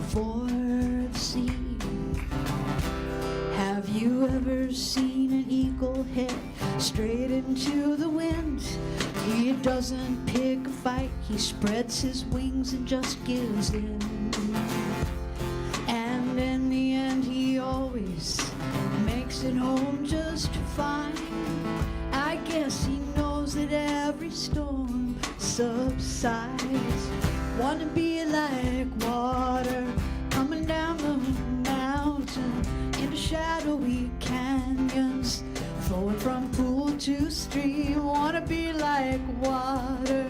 for the sea. Have you ever seen an eagle head straight into the wind? He doesn't pick a fight, he spreads his wings and just gives in. And in the end he always makes it home just fine. I guess he knows that every storm subsides. Wanna be like water coming down the mountain into shadowy canyons, flowing from pool to stream. Wanna be like water,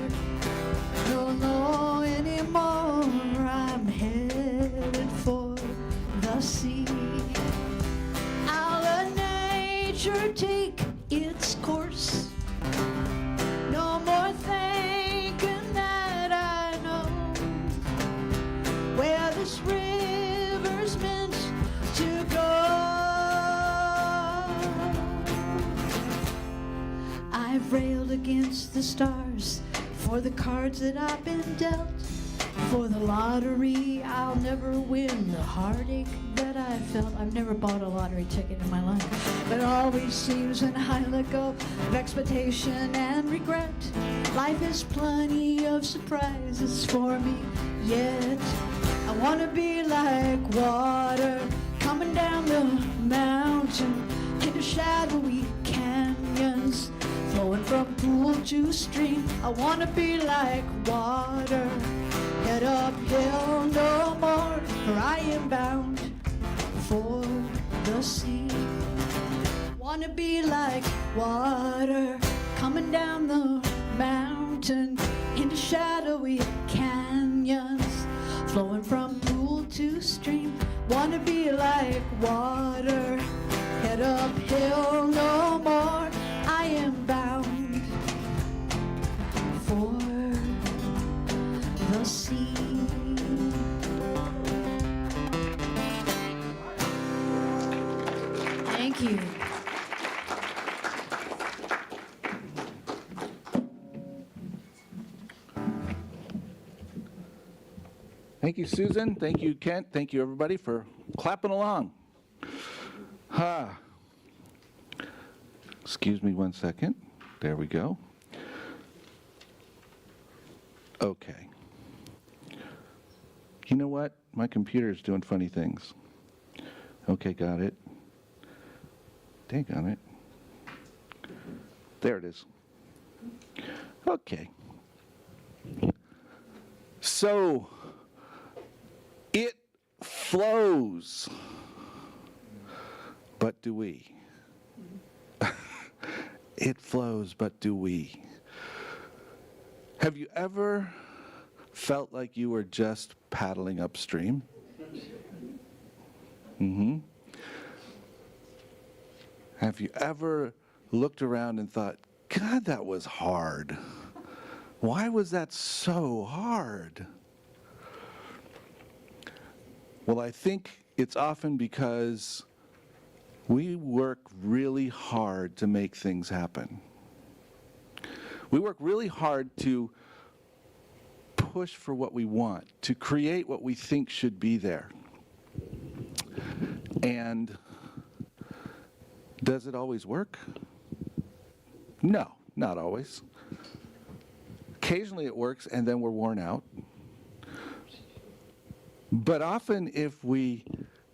don't know anymore. I'm headed for the sea. I'll let nature take its course. No more thinking that I know where this river's meant to go. I've railed against the stars for the cards that I've been dealt. For the lottery I'll never win, the heartache that I felt. I've never bought a lottery ticket in my life, but it always seems when I let go of expectation and regret, life has plenty of surprises for me yet. I wanna be like water coming down the mountain into shadowy canyons, flowing from pool to stream. I wanna be like water, head uphill no more, for I am bound for the sea. Wanna be like water coming down the mountain into shadowy canyons, flowing from pool to stream. Wanna be like water, head uphill no more. I am bound for the sea. Thank you. Thank you, Susan. Thank you, Kent. Thank you, everybody, for clapping along. Excuse me one second. There we go. Okay. You know what? My computer's doing funny things. Okay, got it. Dang on it. There it is. Okay. So, it flows. But do we? It flows, but do we? Have you ever felt like you were just paddling upstream? Have you ever looked around and thought, God, that was hard. Why was that so hard? Well, I think it's often because we work really hard to make things happen. We work really hard to push for what we want, to create what we think should be there. And does it always work? No, not always. Occasionally it works and then we're worn out. But often if we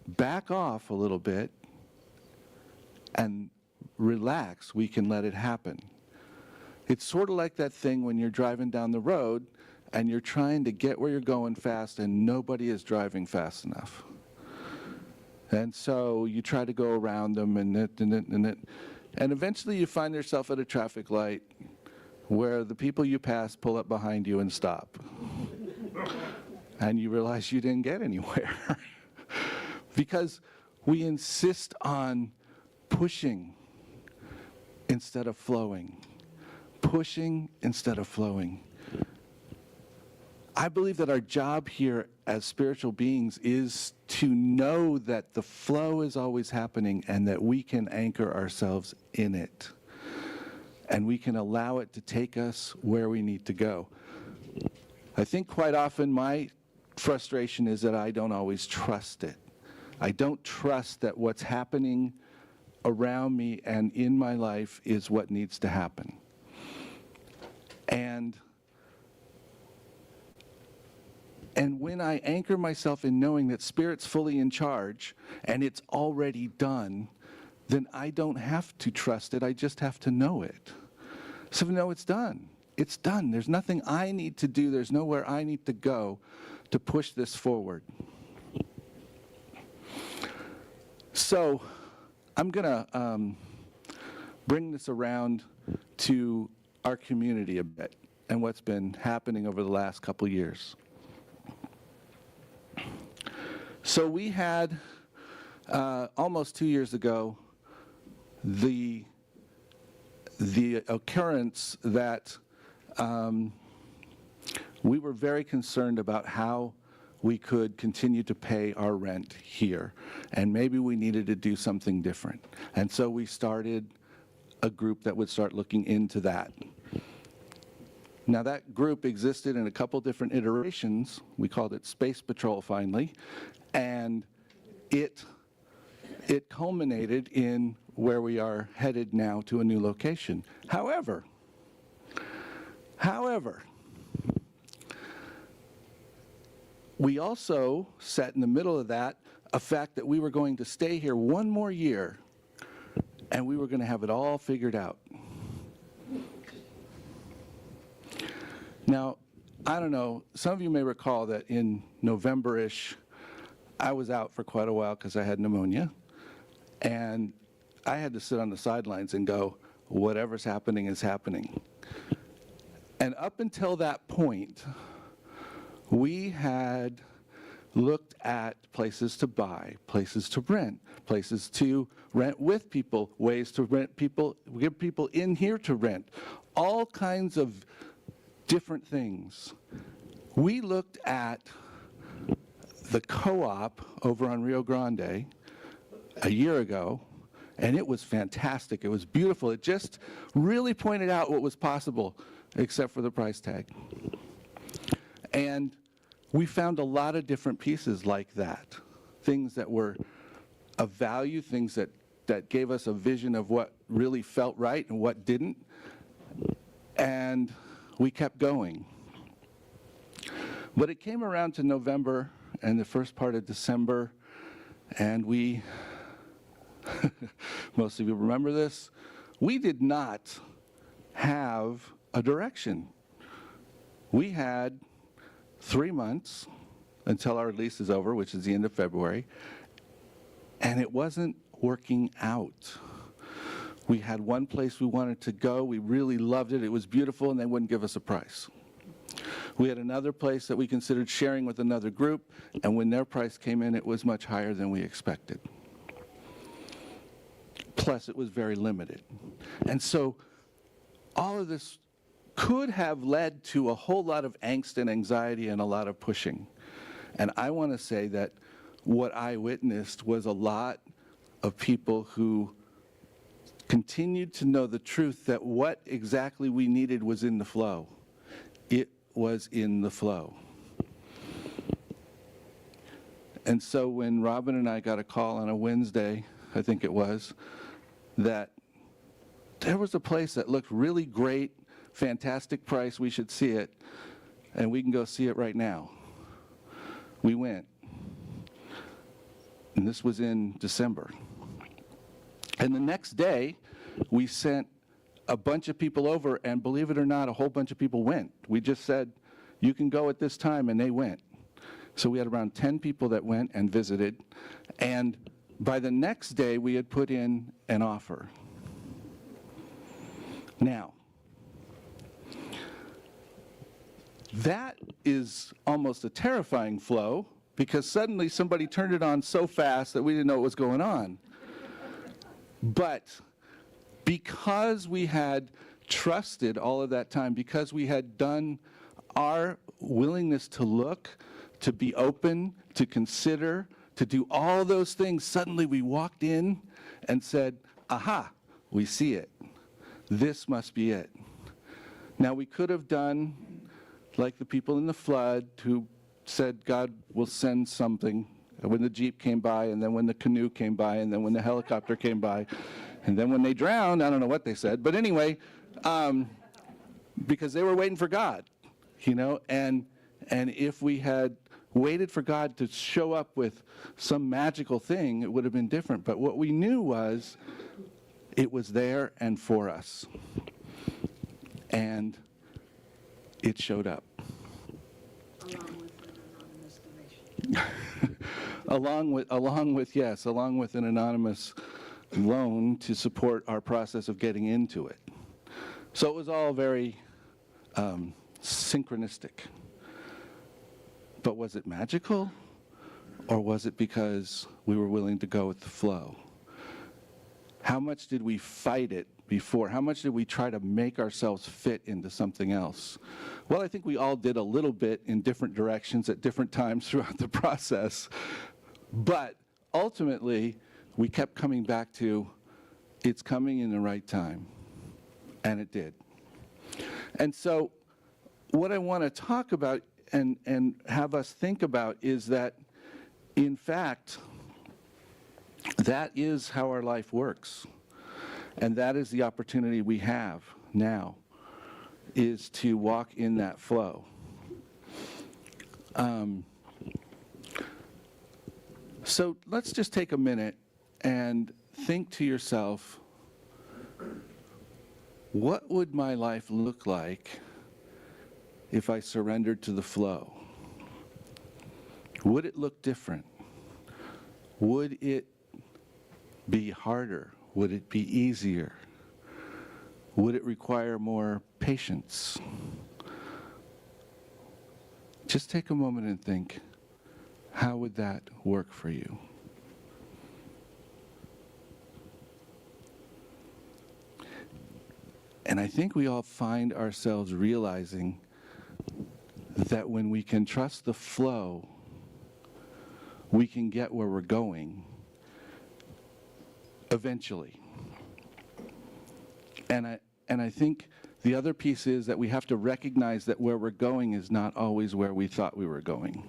back off a little bit and relax, we can let it happen. It's sort of like that thing when you're driving down the road and you're trying to get where you're going fast and nobody is driving fast enough. And so you try to go around them and eventually you find yourself at a traffic light where the people you pass pull up behind you and stop. And you realize you didn't get anywhere. Because we insist on pushing instead of flowing. Pushing instead of flowing. I believe that our job here as spiritual beings is to know that the flow is always happening and that we can anchor ourselves in it. And we can allow it to take us where we need to go. I think quite often my frustration is that I don't always trust it. I don't trust that what's happening around me and in my life is what needs to happen. And when I anchor myself in knowing that Spirit's fully in charge and it's already done, then I don't have to trust it, I just have to know it. So no, it's done. It's done. There's nothing I need to do, there's nowhere I need to go to push this forward. So I'm going to bring this around to our community a bit and what's been happening over the last couple years. So we had, almost 2 years ago, the occurrence that we were very concerned about how we could continue to pay our rent here, and maybe we needed to do something different. And so we started a group that would start looking into that. Now that group existed in a couple different iterations. We called it Space Patrol finally, and it culminated in where we are headed now to a new location. However, we also set in the middle of that a fact that we were going to stay here one more year and we were going to have it all figured out. Now, I don't know, some of you may recall that in November-ish, I was out for quite a while because I had pneumonia, and I had to sit on the sidelines and go, whatever's happening is happening. And up until that point, we had looked at places to buy, places to rent with people, ways to rent people, get people in here to rent, all kinds of different things. We looked at the co-op over on Rio Grande a year ago, and it was fantastic. It was beautiful. It just really pointed out what was possible, except for the price tag. And we found a lot of different pieces like that, things that were of value, things that gave us a vision of what really felt right and what didn't. And we kept going. But it came around to November and the first part of December, and we, most of you remember this, we did not have a direction. We had 3 months until our lease is over, which is the end of February, and it wasn't working out. We had one place we wanted to go, we really loved it, it was beautiful, and they wouldn't give us a price. We had another place that we considered sharing with another group, and when their price came in, it was much higher than we expected. Plus, it was very limited. And so, all of this could have led to a whole lot of angst and anxiety and a lot of pushing. And I want to say that what I witnessed was a lot of people who continued to know the truth that what exactly we needed was in the flow. It was in the flow. And so when Robin and I got a call on a Wednesday, I think it was, that there was a place that looked really great, fantastic price, we should see it, and we can go see it right now. We went. And this was in December. And the next day, we sent a bunch of people over, and believe it or not, a whole bunch of people went. We just said, you can go at this time, and they went. So we had around 10 people that went and visited, and by the next day, we had put in an offer. Now, that is almost a terrifying flow, because suddenly somebody turned it on so fast that we didn't know what was going on. But because we had trusted all of that time, because we had done our willingness to look, to be open, to consider, to do all those things, suddenly we walked in and said, aha, we see it. This must be it. Now, we could have done like the people in the flood who said God will send something when the Jeep came by, and then when the canoe came by, and then when the helicopter came by, and then when they drowned, I don't know what they said, but anyway, because they were waiting for God, you know, and if we had waited for God to show up with some magical thing, it would have been different. But what we knew was it was there and for us. And it showed up. Along with an anonymous loan to support our process of getting into it. So it was all very synchronistic. But was it magical, or was it because we were willing to go with the flow? How much did we fight it before? How much did we try to make ourselves fit into something else? Well, I think we all did a little bit in different directions at different times throughout the process. But ultimately, we kept coming back to, it's coming in the right time. And it did. And so what I want to talk about and have us think about is that, in fact, that is how our life works. And that is the opportunity we have now, is to walk in that flow. So let's just take a minute and think to yourself, what would my life look like if I surrendered to the flow? Would it look different? Would it be harder? Would it be easier? Would it require more patience? Just take a moment and think, how would that work for you? And I think we all find ourselves realizing that when we can trust the flow, we can get where we're going eventually. And I think the other piece is that we have to recognize that where we're going is not always where we thought we were going.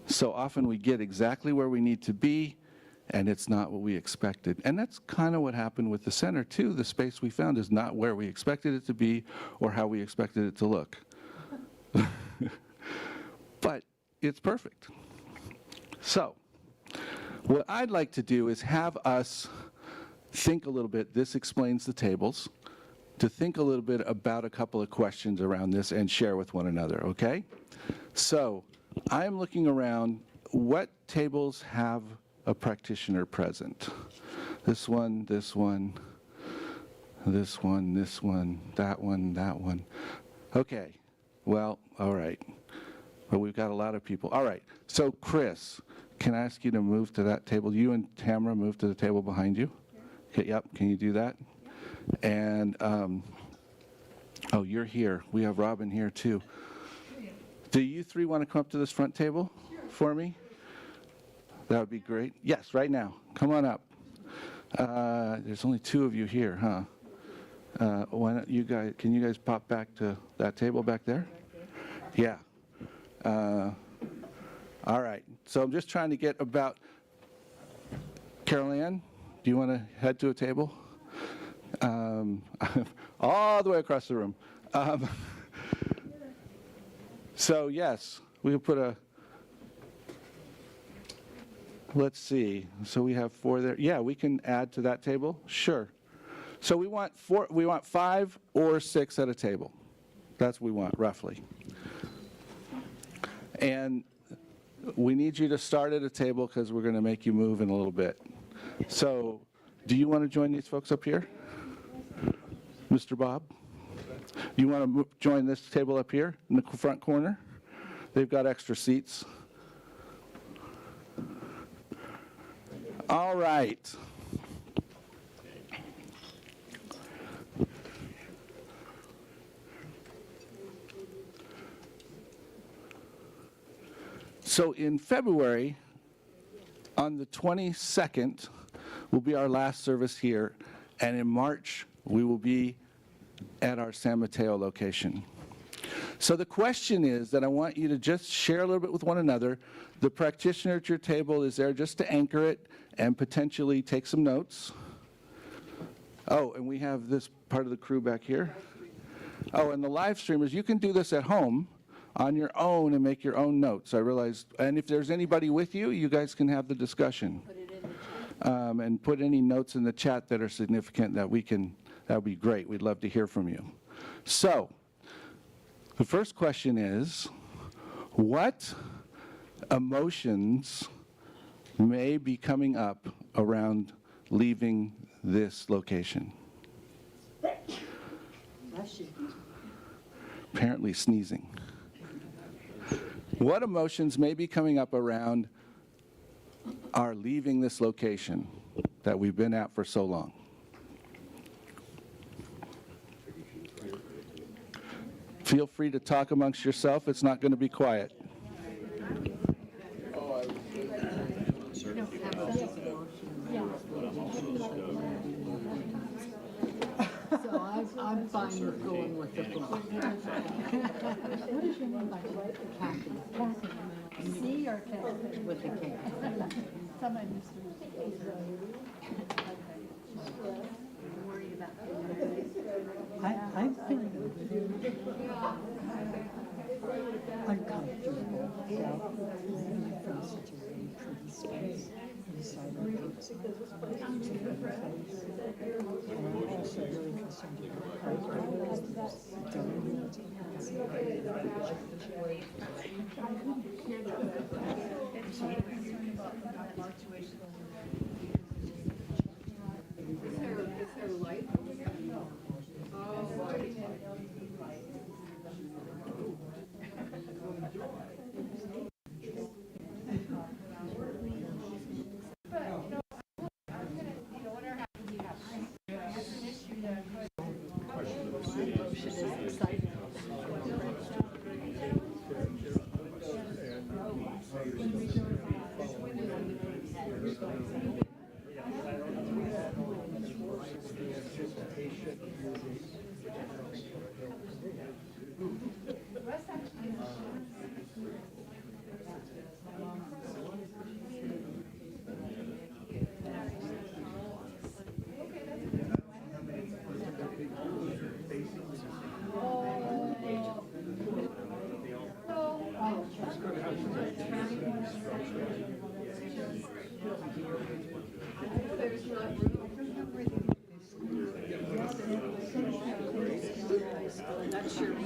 So often we get exactly where we need to be, and it's not what we expected. And that's kind of what happened with the center, too. The space we found is not where we expected it to be or how we expected it to look. But it's perfect. So what I'd like to do is have us think a little bit, this explains the tables, to think a little bit about a couple of questions around this and share with one another, okay? So I'm looking around, what tables have a practitioner present? This one, this one, this one, this one, that one, that one. Okay, well, all right. But we've got a lot of people. All right, so Chris, can I ask you to move to that table? You and Tamara move to the table behind you. Okay, yep, can you do that? And, oh, you're here. We have Robin here too. Do you three want to come up to this front table for me? That would be great. Yes, right now. Come on up. There's only two of you here, huh? Why don't you guys, can you guys pop back to that table back there? Yeah. All right. So I'm just trying to get about, Carol Ann, do you want to head to a table? All the way across the room. So yes, we can put a, let's see, so we have 4 there. Yeah, we can add to that table, sure. So we want 5 or 6 at a table. That's what we want, roughly. And we need you to start at a table because we're going to make you move in a little bit. So, do you want to join these folks up here? Mr. Bob? You want to join this table up here in the front corner? They've got extra seats. All right. So in February, on the 22nd, will be our last service here, and in March, we will be at our San Mateo location. So the question is that I want you to just share a little bit with one another. The practitioner at your table is there just to anchor it and potentially take some notes. Oh, and we have this part of the crew back here. Oh, and the live streamers, you can do this at home on your own and make your own notes. I realized, and if there's anybody with you, you guys can have the discussion. And put any notes in the chat that are significant that would be great. We'd love to hear from you. So, the first question is, what emotions may be coming up around leaving this location? Apparently sneezing. What emotions may be coming up around our leaving this location that we've been at for so long? Feel free to talk amongst yourself. It's not going to be quiet. So I'm fine with going with the flow. What is your name by the way? Kathy. Kathy. C or Kathy? With the K. Somebody I feel uncomfortable. From such a very pretty space. Inside the house. And I'm also really concerned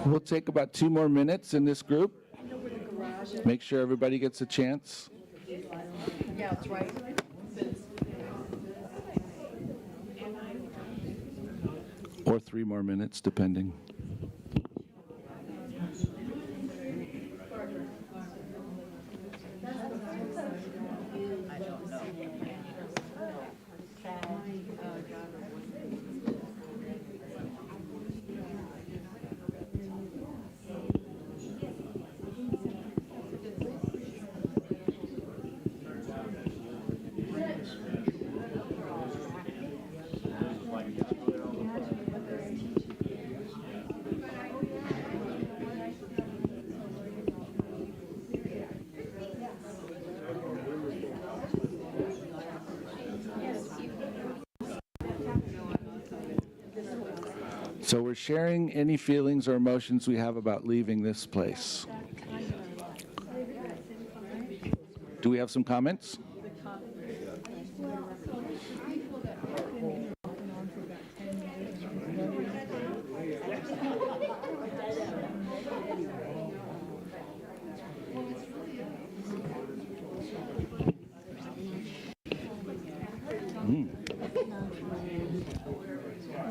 We'll take about 2 more minutes in this group. Make sure everybody gets a chance. Yeah, it's right. Or 3 more minutes, depending. So we're sharing any feelings or emotions we have about leaving this place. Do we have some comments?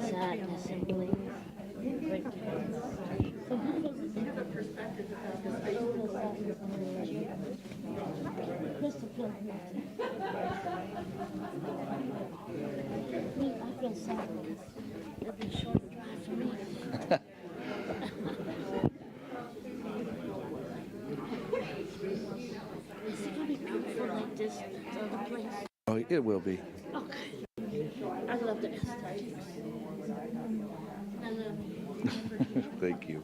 sadness and belief. So who feels a perspective about this? I feel sadness and belief. Crystal feels me, I feel sadness. It'll be a short drive for me. Is it gonna be beautiful like this other place? Oh, it will be. Okay. I love the aesthetics. I love it. Thank you.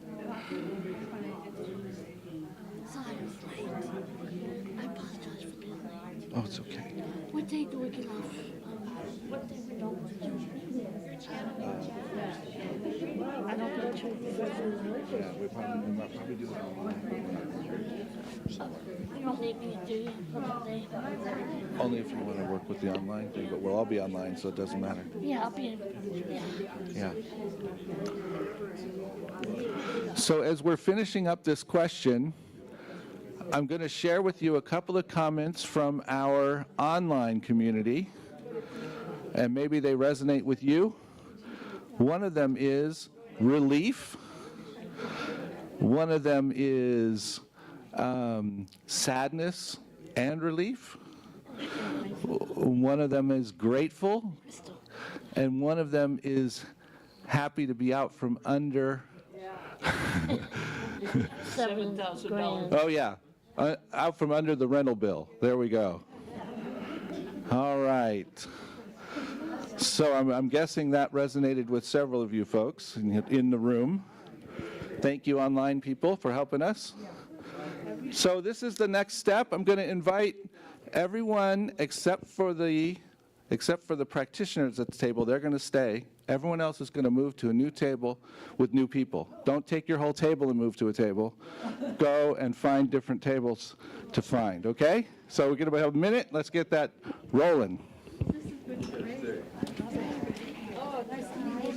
Sorry I was late. I apologize for being late. Oh, it's okay. What day do we get off? What day we don't work? I don't go to Yeah, we probably do that online. You don't need me to do it for that day? Only if you want to work with the online thing, but we'll all be online, so it doesn't matter. Yeah, I'll be, yeah. Yeah. So as we're finishing up this question, I'm going to share with you a couple of comments from our online community, and maybe they resonate with you. One of them is relief. One of them is sadness and relief. One of them is grateful. And one of them is happy to be out from under. $7,000. Oh, yeah. Out from under the rental bill. There we go. All right. So I'm guessing that resonated with several of you folks in the room. Thank you, online people, for helping us. So this is the next step. I'm going to invite everyone except for the practitioners at the table. They're going to stay. Everyone else is going to move to a new table with new people. Don't take your whole table and move to a table. Go and find different tables to find, okay? So we're going to have a minute. Let's get that rolling. Oh, nice to meet you.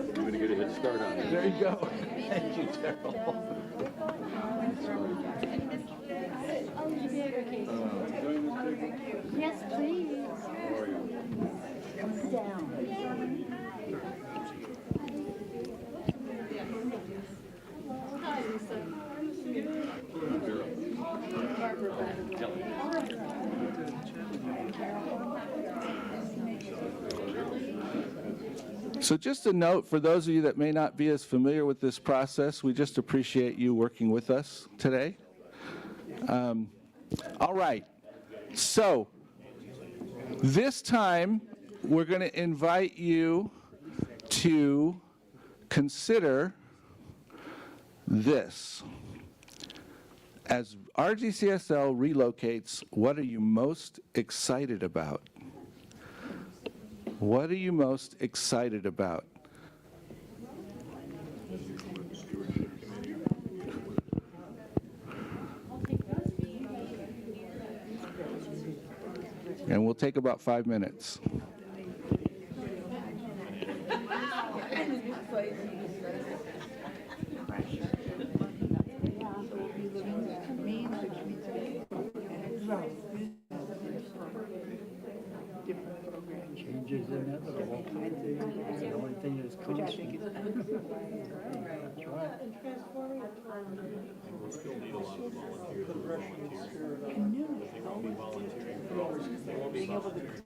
You're going to get a head start on it. There you go. Thank you, Daryl. Yes, please. Come down. So just a note for those of you that may not be as familiar with this process, we just appreciate you working with us today. All right, so this time we're going to invite you to consider this. As RGCSL relocates, what are you most excited about? What are you most excited about? And we'll take about 5 minutes. Changes inevitable. The only thing is constant. That's right. We'll still need a lot of volunteers. They won't be volunteering for all. They won't be volunteering.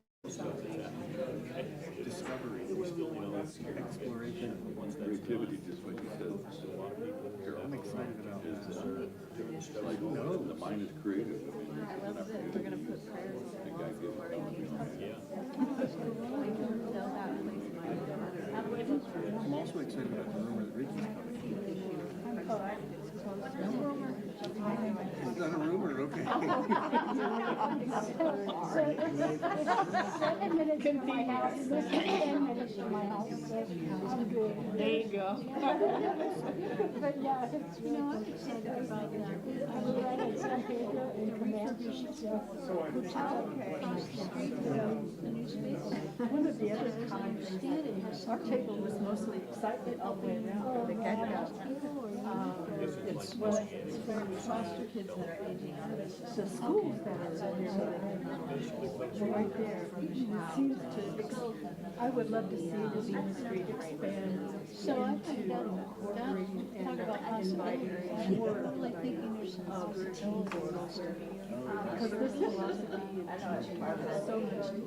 Discovery. We still need a lot of exploration. Creativity, just like you said. A lot of people here. I'm excited about this. Like, the mind is creative. I love that we're going to put prayers I'm also excited about the rumor that Ricky's coming. Is that a rumor? Okay. 7 minutes from my house, 10 minutes from my house. I'm good. There you go. But yeah, you know, I'm excited about that. I was right at San Pedro in Commander. One of the other comments, our table was mostly excitement all the way around. The guy got it's for foster kids that are aging out of the schools that are right there from the seems to, I would love to see this ministry expand. So I think that talk about possibilities, more like thinking there's some possibilities. Because this is so much to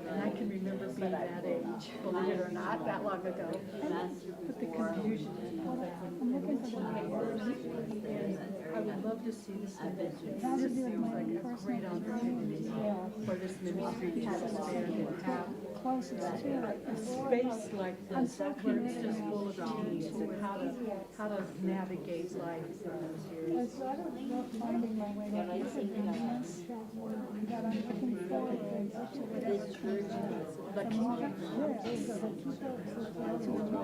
and I can remember being that age, believe it or not, that long ago. But the confusion is like when teenagers, and I would love to see this. This seems like a great opportunity for this ministry to expand and have a space like this where it's just full of teens and how to navigate life in those years. So I don't know if finding my way back into the ministry that I'm looking forward to whatever The kingdom.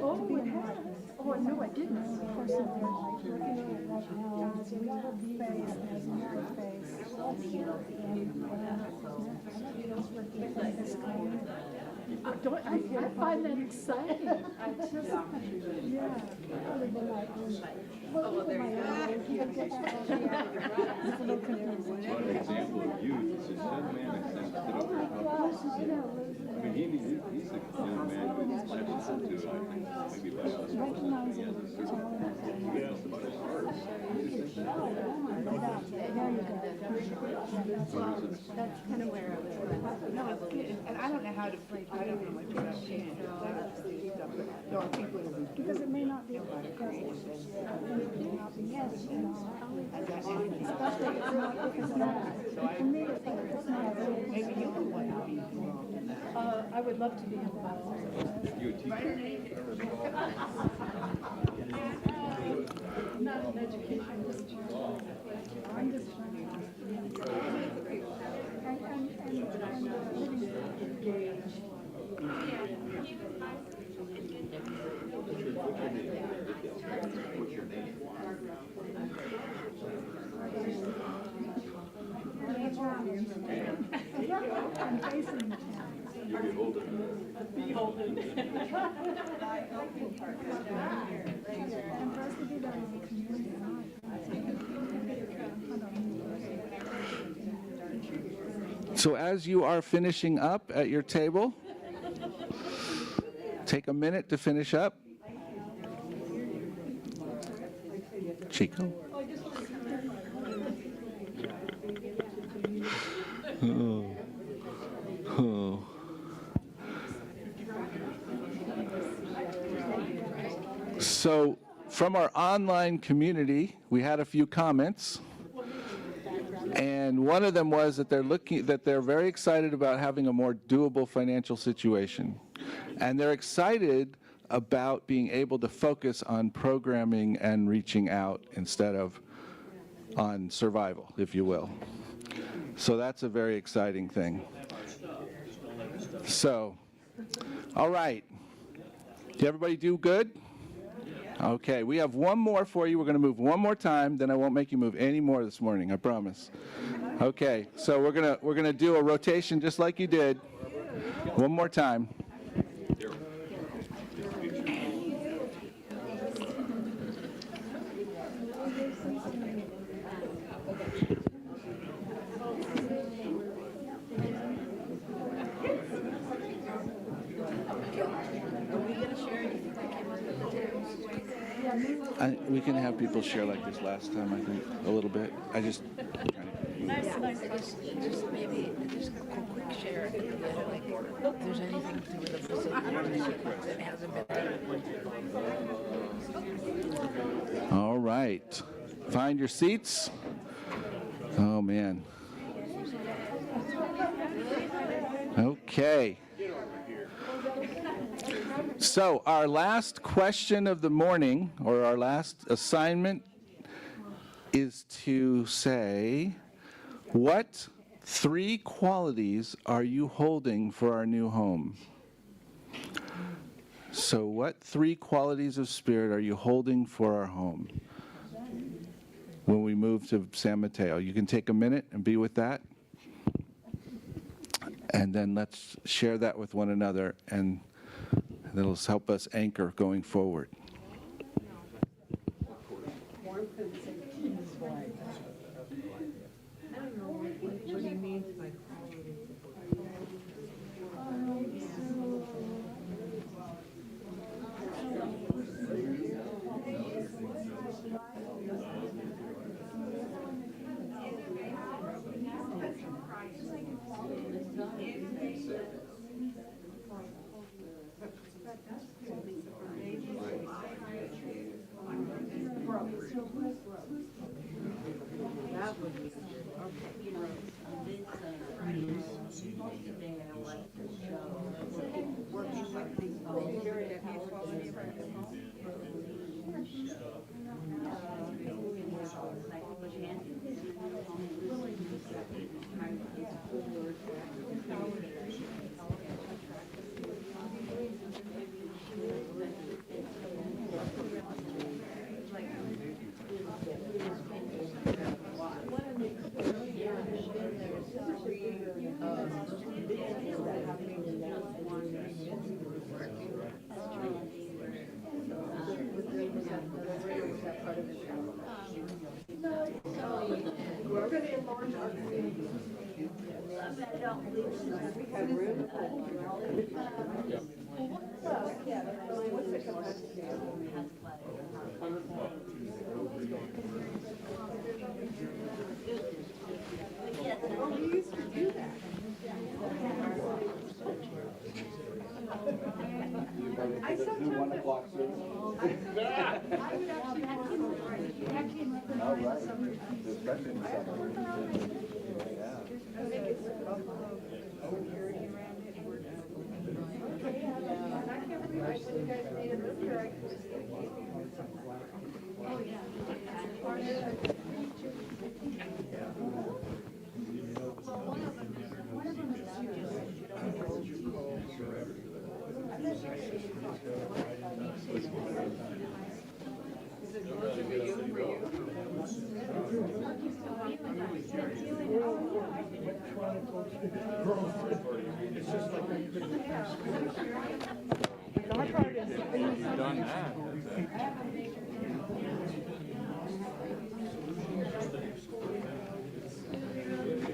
Oh, it has. Oh, no, I didn't. Of course, if they're like looking at it right now, as we have face, as another face, I find that exciting. I just, yeah. One example of youth is this young man that sent it over to I mean, he's a young man who's accessible to, I think, maybe by us. recognizing the talent and Yes, about his heart. That's kind of where I was. No, it's good. And I don't know how to play. I don't know much about change. There are people who because it may not be a good yes, you know, especially if it's not, for me, it's like it's not. maybe you would want to be. I would love to be involved. You a teacher? Not an education. I'm just I'm facing the You get older. Beholden. and for us to do that in the community, So as you are finishing up at your table, take a minute to finish up. Chico. Oh. Oh. So from our online community, we had a few comments. And one of them was that they're very excited about having a more doable financial situation. And they're excited about being able to focus on programming and reaching out instead of on survival, if you will. So that's a very exciting thing. So, all right. Did everybody do good? Okay, we have one more for you. We're going to move one more time, then I won't make you move any more this morning, I promise. Okay, so we're going to do a rotation just like you did. One more time. We can have people share like this last time, I think, a little bit. I just Maybe just a quick share. Like, if there's anything to do with the facility that hasn't been done. All right. Find your seats. Oh, man. Okay. So our last question of the morning, or our last assignment, is to say, what 3 qualities are you holding for our new home? So what 3 qualities of Spirit are you holding for our home when we move to San Mateo? You can take a minute and be with that. And then let's share that with one another, and that'll help us anchor going forward.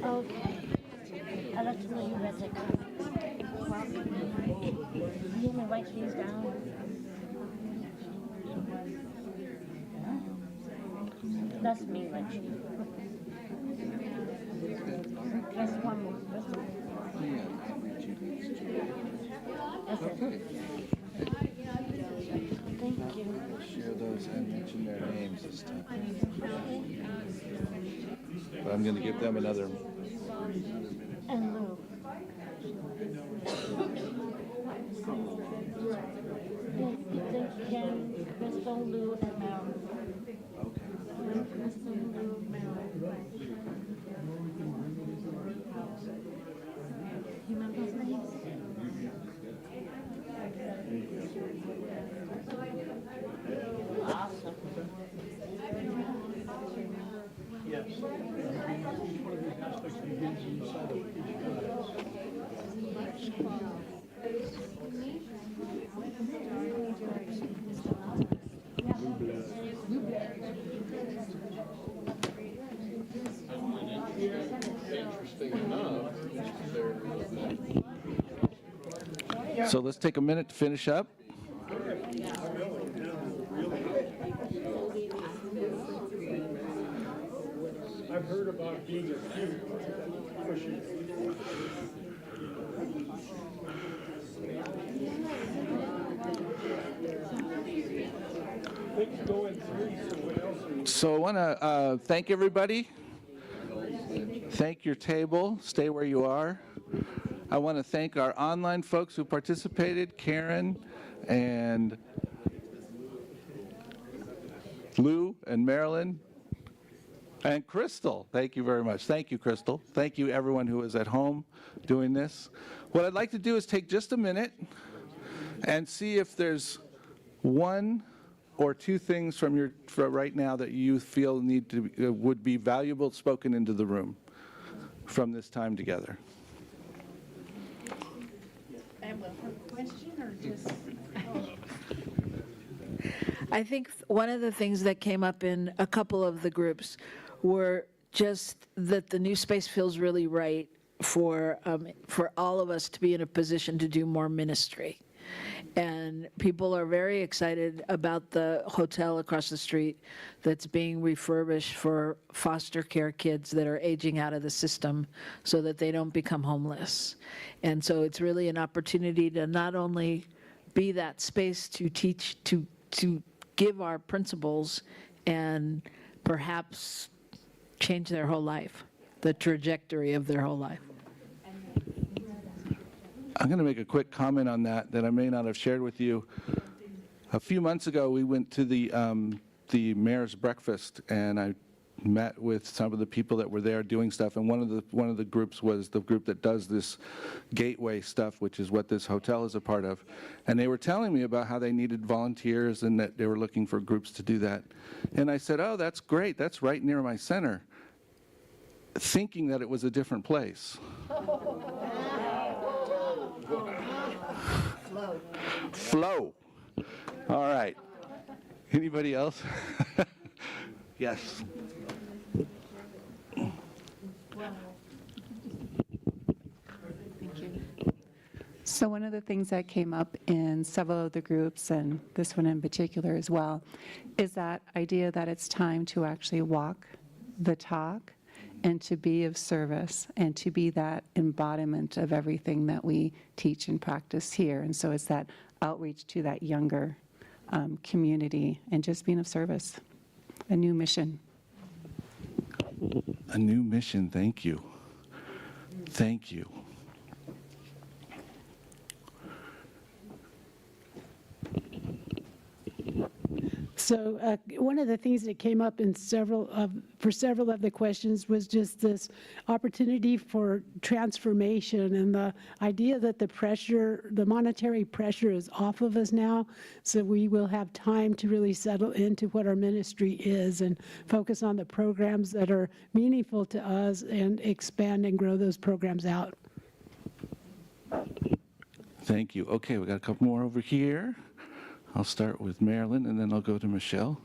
Okay. I'd like to know you read that copy. You want me to write these down? That's me, Rich. That's one more. That's it. Thank you. Share those and mention their names this time. But I'm going to give them another. And Lou. Thank Ken, Crystal, Lou, and Marilyn. Okay. Crystal, Lou, Marilyn. You remember those names? Awesome. Yes. Each one of these aspects begins inside of each Interesting enough, So let's take a minute to finish up. I've heard about being a kid pushing. Things go in threes, so what else are you? So I want to thank everybody. Thank your table. Stay where you are. I want to thank our online folks who participated, Karen and Lou and Marilyn and Crystal. Thank you very much. Thank you, Crystal. Thank you, everyone who is at home doing this. What I'd like to do is take just a minute and see if there's one or two things from right now that you feel would be valuable spoken into the room from this time together. I have a question or just? I think one of the things that came up in a couple of the groups were just that the new space feels really right for all of us to be in a position to do more ministry. And people are very excited about the hotel across the street that's being refurbished for foster care kids that are aging out of the system so that they don't become homeless. And so it's really an opportunity to not only be that space to teach, to give our principles and perhaps change their whole life, the trajectory of their whole life. I'm going to make a quick comment on that I may not have shared with you. A few months ago, we went to the mayor's breakfast, and I met with some of the people that were there doing stuff. And one of the groups was the group that does this gateway stuff, which is what this hotel is a part of. And they were telling me about how they needed volunteers and that they were looking for groups to do that. And I said, "Oh, that's great. That's right near my center," thinking that it was a different place. Flow. All right. Anybody else? Yes. So one of the things that came up in several of the groups, and this one in particular as well, is that idea that it's time to actually walk the talk and to be of service and to be that embodiment of everything that we teach and practice here. And so it's that outreach to that younger community and just being of service, a new mission. A new mission, thank you. Thank you. So one of the things that came up in for several of the questions was just this opportunity for transformation and the idea that the monetary pressure is off of us now, so we will have time to really settle into what our ministry is and focus on the programs that are meaningful to us and expand and grow those programs out. Thank you. Okay, we got a couple more over here. I'll start with Marilyn, and then I'll go to Michelle.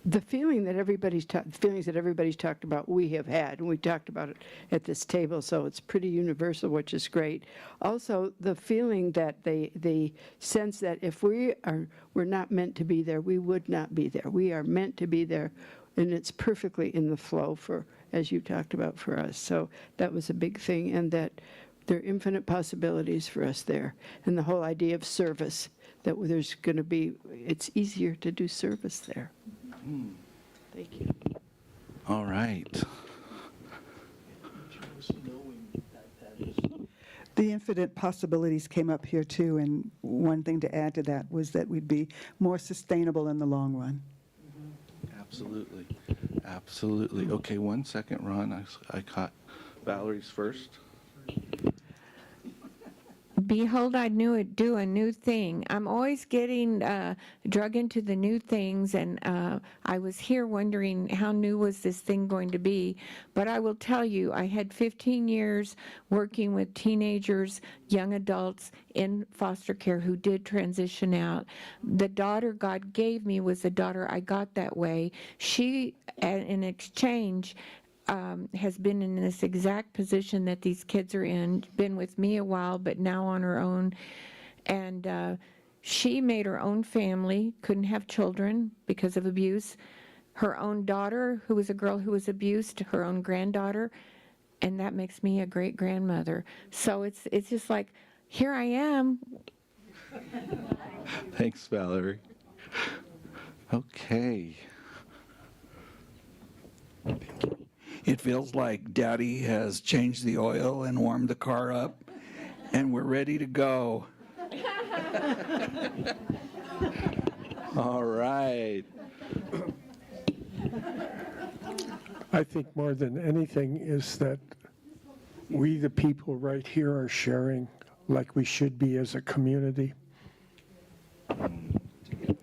The feelings that everybody's talked about, we have had, and we talked about it at this table, so it's pretty universal, which is great. Also, the feeling that they sense that if we're not meant to be there, we would not be there. We are meant to be there, and it's perfectly in the flow for, as you talked about, for us. So that was a big thing, and that there are infinite possibilities for us there. And the whole idea of service, that there's going to be, it's easier to do service there. Thank you. All right. The infinite possibilities came up here too, and one thing to add to that was that we'd be more sustainable in the long run. Absolutely. Absolutely. Okay, 1 second, Ron. I caught Valerie's first. Behold, I do a new thing. I'm always getting drug into the new things, and I was here wondering how new was this thing going to be. But I will tell you, I had 15 years working with teenagers, young adults in foster care who did transition out. The daughter God gave me was the daughter I got that way. She, in exchange, has been in this exact position that these kids are in, been with me a while, but now on her own. And she made her own family, couldn't have children because of abuse. Her own daughter, who was a girl who was abused, her own granddaughter, and that makes me a great-grandmother. So it's just like, here I am. Thanks, Valerie. Okay. It feels like Daddy has changed the oil and warmed the car up, and we're ready to go. All right. I think more than anything is that we, the people right here, are sharing like we should be as a community.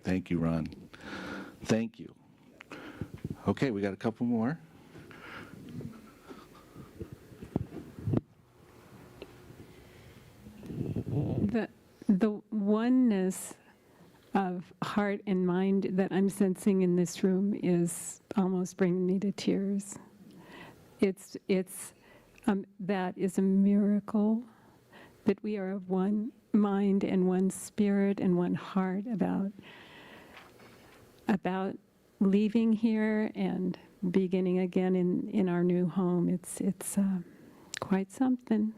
Thank you, Ron. Thank you. Okay, we got a couple more. the oneness of heart and mind that I'm sensing in this room is almost bringing me to tears. That is a miracle, that we are of one mind and one spirit and one heart about leaving here and beginning again in our new home. It's quite something.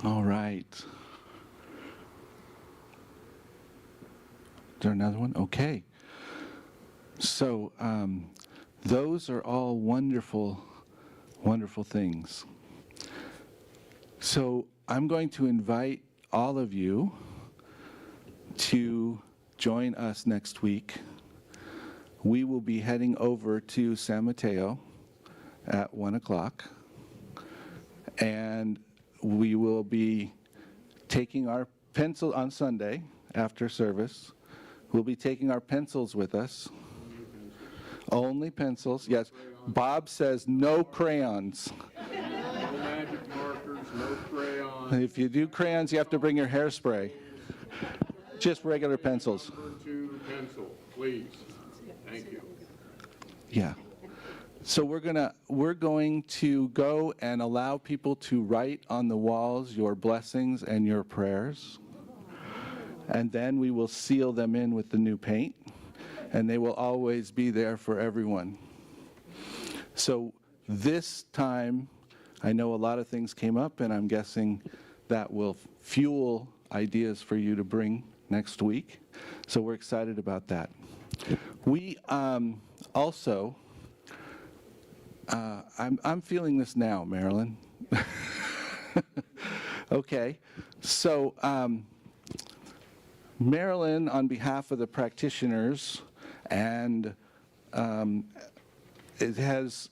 All right. Is there another one? Okay. So those are all wonderful, wonderful things. So I'm going to invite all of you to join us next week. We will be heading over to San Mateo at 1 o'clock, and we will be taking our pencil on Sunday after service. We'll be taking our pencils with us. Only pencils, yes. Bob says no crayons. No magic markers, no crayons. If you do crayons, you have to bring your hairspray. Just regular pencils. Number 2 pencil, please. Thank you. Yeah. So we're going to go and allow people to write on the walls your blessings and your prayers. And then we will seal them in with the new paint, and they will always be there for everyone. So this time, I know a lot of things came up, and I'm guessing that will fuel ideas for you to bring next week. So we're excited about that. We also, I'm feeling this now, Marilyn. Okay, so Marilyn, on behalf of the practitioners, and it has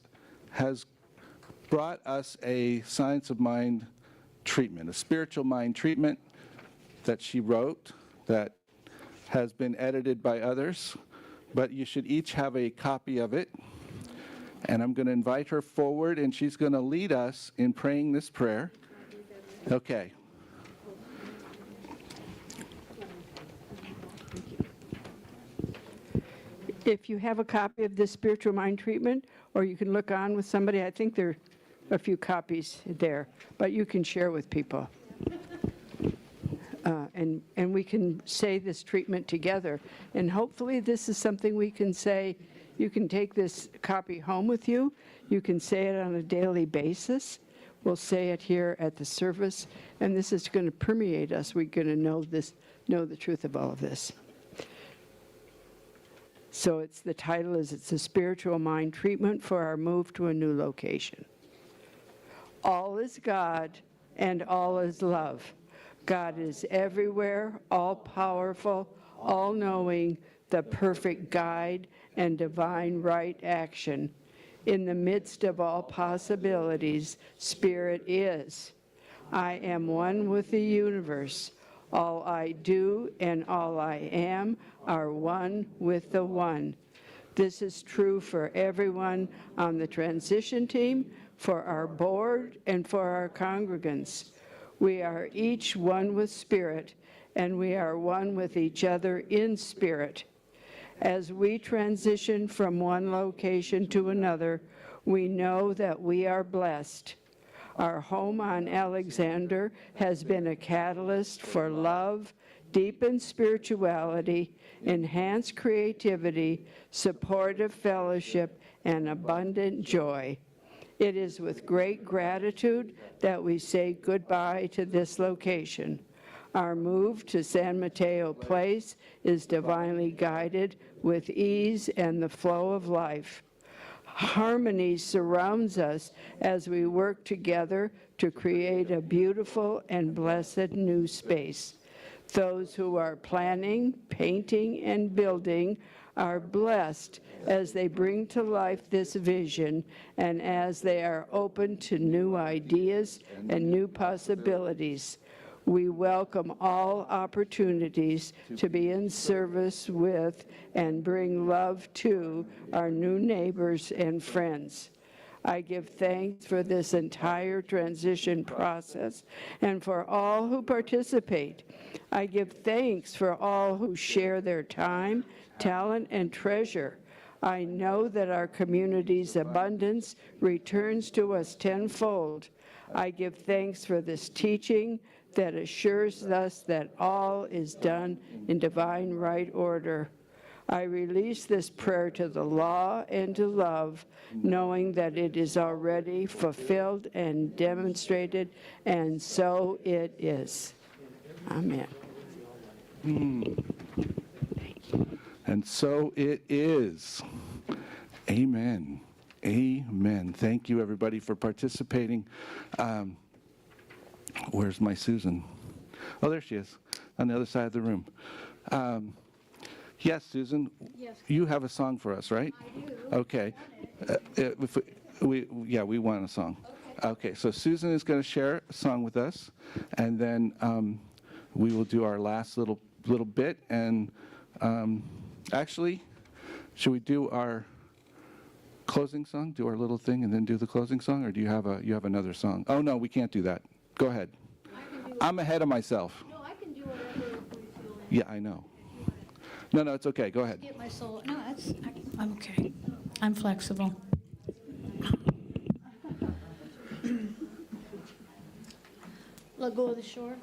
brought us a Science of Mind treatment, a spiritual mind treatment that she wrote that has been edited by others, but you should each have a copy of it. And I'm going to invite her forward, and she's going to lead us in praying this prayer. Okay. If you have a copy of this spiritual mind treatment, or you can look on with somebody, I think there are a few copies there, but you can share with people. And we can say this treatment together. And hopefully this is something we can say. You can take this copy home with you. You can say it on a daily basis. We'll say it here at the service, and this is going to permeate us. We're going to know the truth of all of this. So the title is, it's a spiritual mind treatment for our move to a new location. All is God and all is love. God is everywhere, all-powerful, all-knowing, the perfect guide and divine right action. In the midst of all possibilities, Spirit is. I am one with the universe. All I do and all I am are one with the one. This is true for everyone on the transition team, for our board, and for our congregants. We are each one with Spirit, and we are one with each other in Spirit. As we transition from one location to another, we know that we are blessed. Our home on Alexander has been a catalyst for love, deepened spirituality, enhanced creativity, supportive fellowship, and abundant joy. It is with great gratitude that we say goodbye to this location. Our move to San Mateo Place is divinely guided with ease and the flow of life. Harmony surrounds us as we work together to create a beautiful and blessed new space. Those who are planning, painting, and building are blessed as they bring to life this vision and as they are open to new ideas and new possibilities. We welcome all opportunities to be in service with and bring love to our new neighbors and friends. I give thanks for this entire transition process and for all who participate. I give thanks for all who share their time, talent, and treasure. I know that our community's abundance returns to us tenfold. I give thanks for this teaching that assures us that all is done in divine right order. I release this prayer to the law and to love, knowing that it is already fulfilled and demonstrated, and so it is. Amen. And so it is. Amen. Amen. Thank you, everybody, for participating. Where's my Susan? Oh, there she is, on the other side of the room. Yes, Susan, you have a song for us, right? I do. Okay. We want a song. Okay, so Susan is going to share a song with us, and then we will do our last little bit. And actually, should we do our closing song, do our little thing, and then do the closing song, or do you have another song? Oh no, we can't do that. Go ahead. I'm ahead of myself. No, I can do whatever we feel like. Yeah, I know. No, it's okay. Go ahead. Get my soul. No, I'm okay. I'm flexible. Let go of the shore.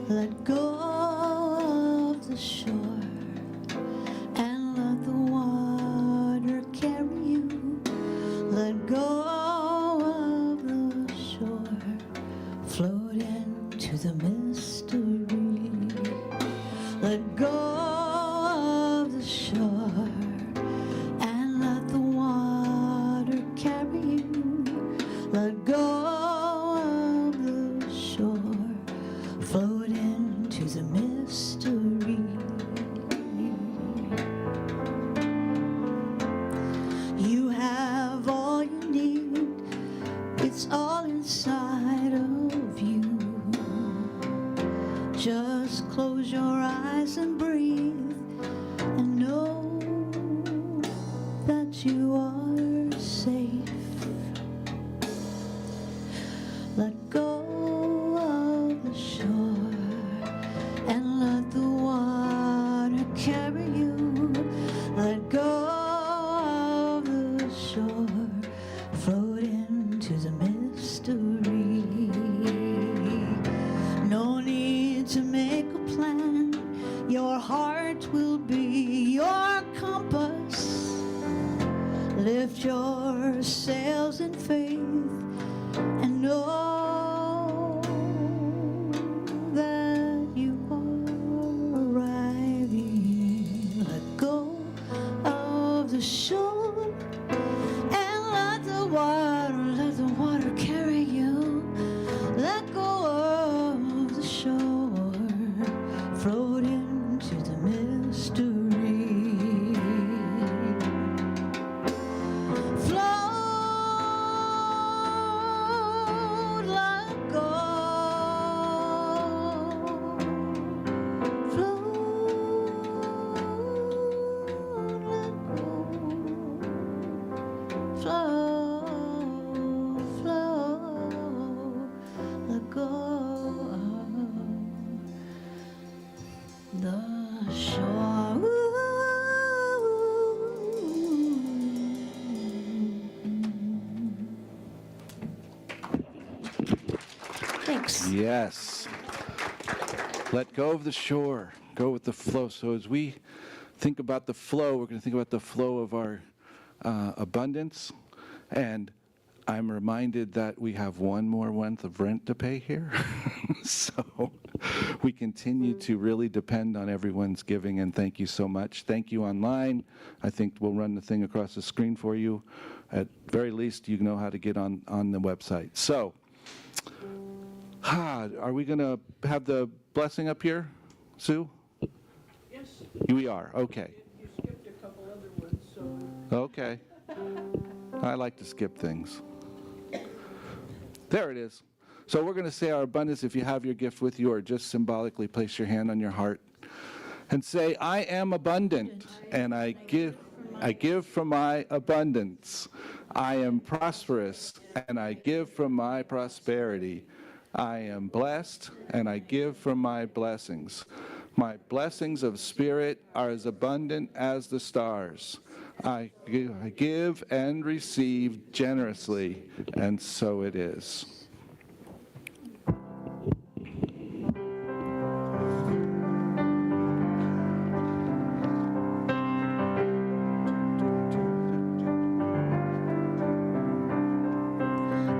Let go of the shore and let the water carry you. Let go of the shore, float into the mystery. Let go of the shore and let the water carry you. Let go of the shore, float into the mystery. You have all you need, it's all inside of you. Just close your eyes and breathe and know that you are safe. Let go of the shore and let the water carry you. Let go of the shore, float into the mystery. No need to make a plan, your heart will be your compass. Lift your sails in faith and know that you are arriving. Let go of the shore and let the water carry you. Let go of the shore, float into the mystery. The shore. Thanks. Yes. Let go of the shore. Go with the flow. So as we think about the flow. We're going to think about the flow of our abundance. And I'm reminded that we have one more month of rent to pay here. So we continue to really depend on everyone's giving, and thank you so much. Thank you online. I think we'll run the thing across the screen for you. At very least, you know how to get on the website. So, are we going to have the blessing up here, Sue? Yes. We are, okay. You skipped a couple other ones, so. Okay. I like to skip things. There it is. So we're going to say our abundance. If you have your gift with you, or just symbolically place your hand on your heart and say, I am abundant, and I give from my abundance. I am prosperous, and I give from my prosperity. I am blessed, and I give from my blessings. My blessings of spirit are as abundant as the stars. I give and receive generously, and so it is.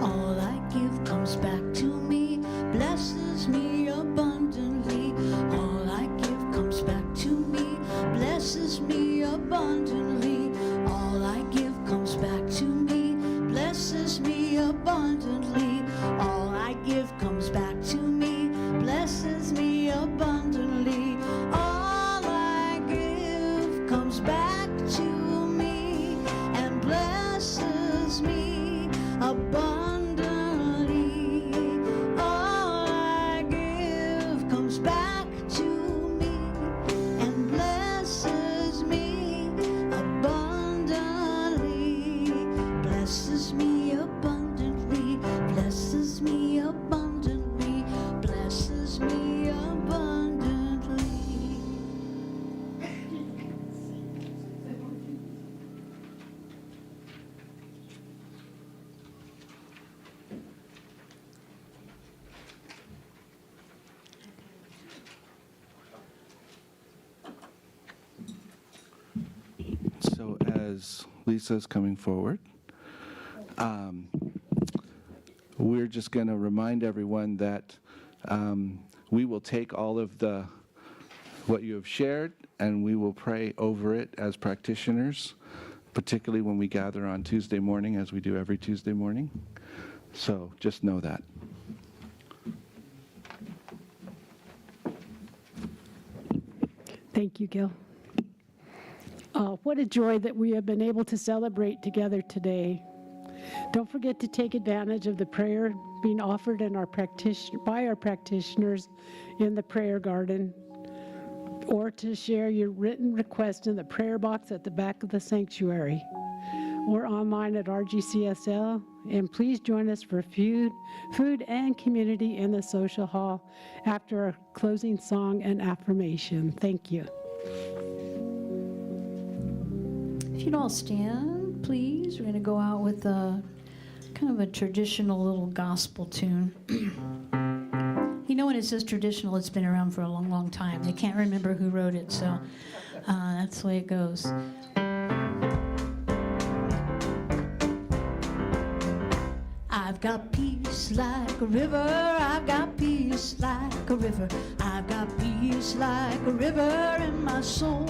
All I give comes back to me, blesses me abundantly. All I give comes back to me, blesses me abundantly. All I give comes back to me, blesses me abundantly. All I give comes back to me, blesses me abundantly. All I give comes back to me and blesses me abundantly. All I give comes back to me and blesses me abundantly. Blesses me abundantly. Blesses me abundantly. Blesses me abundantly. So as Lisa's coming forward, we're just going to remind everyone that we will take all of what you have shared, and we will pray over it as practitioners, particularly when we gather on Tuesday morning, as we do every Tuesday morning. So just know that. Thank you, Gil. What a joy that we have been able to celebrate together today. Don't forget to take advantage of the prayer being offered in by our practitioners in the prayer garden, or to share your written request in the prayer box at the back of the sanctuary, or online at RGCSL. And please join us for food and community in the social hall after our closing song and affirmation. Thank you. If you'd all stand, please. We're going to go out with a kind of a traditional little gospel tune. You know, when it says traditional, it's been around for a long, long time. They can't remember who wrote it, so that's the way it goes. I've got peace like a river. I've got peace like a river. I've got peace like a river in my soul.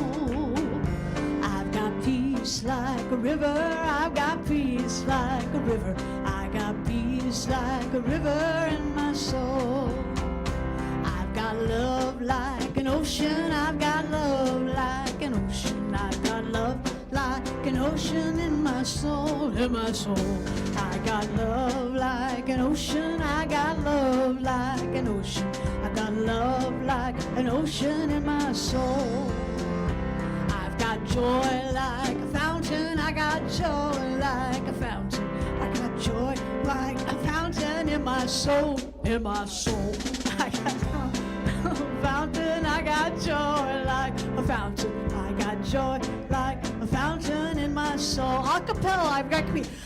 I've got peace like a river. I've got peace like a river. I got peace like a river in my soul. I've got love like an ocean. I've got love like an ocean. I've got love like an ocean in my soul. In my soul. I got love like an ocean. I got love like an ocean. I got love like an ocean in my soul. Got joy like a fountain. I got joy like a fountain. I got joy like a fountain in my soul. In my soul. I got a fountain. I got joy like a fountain. I got joy like a fountain in my soul. all a cappella.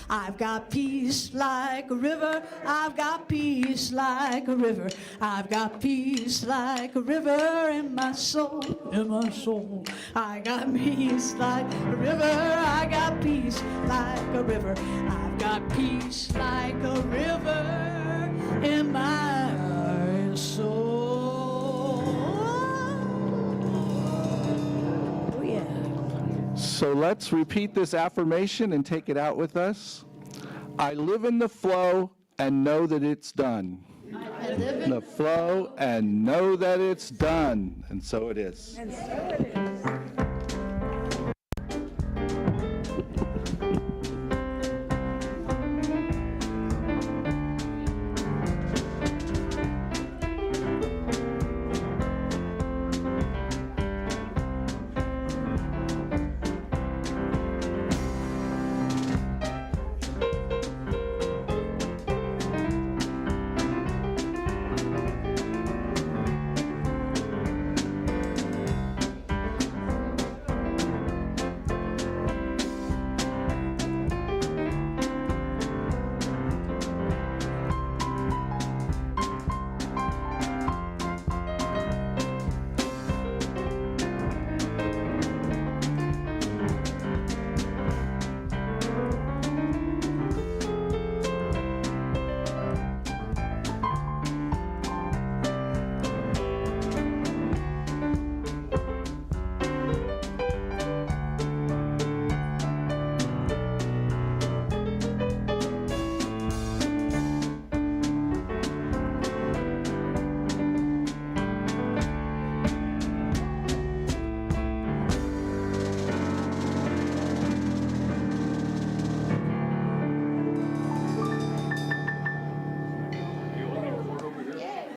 I've got peace like a river. I've got peace like a river. I've got peace like a river in my soul, in my soul. I got peace like a river. I got peace like a river. I've got peace like a river in my soul. Oh, yeah. So let's repeat this affirmation and take it out with us. I live in the flow and know that it's done. I live in The flow and know that it's done. And so it is. And so it is.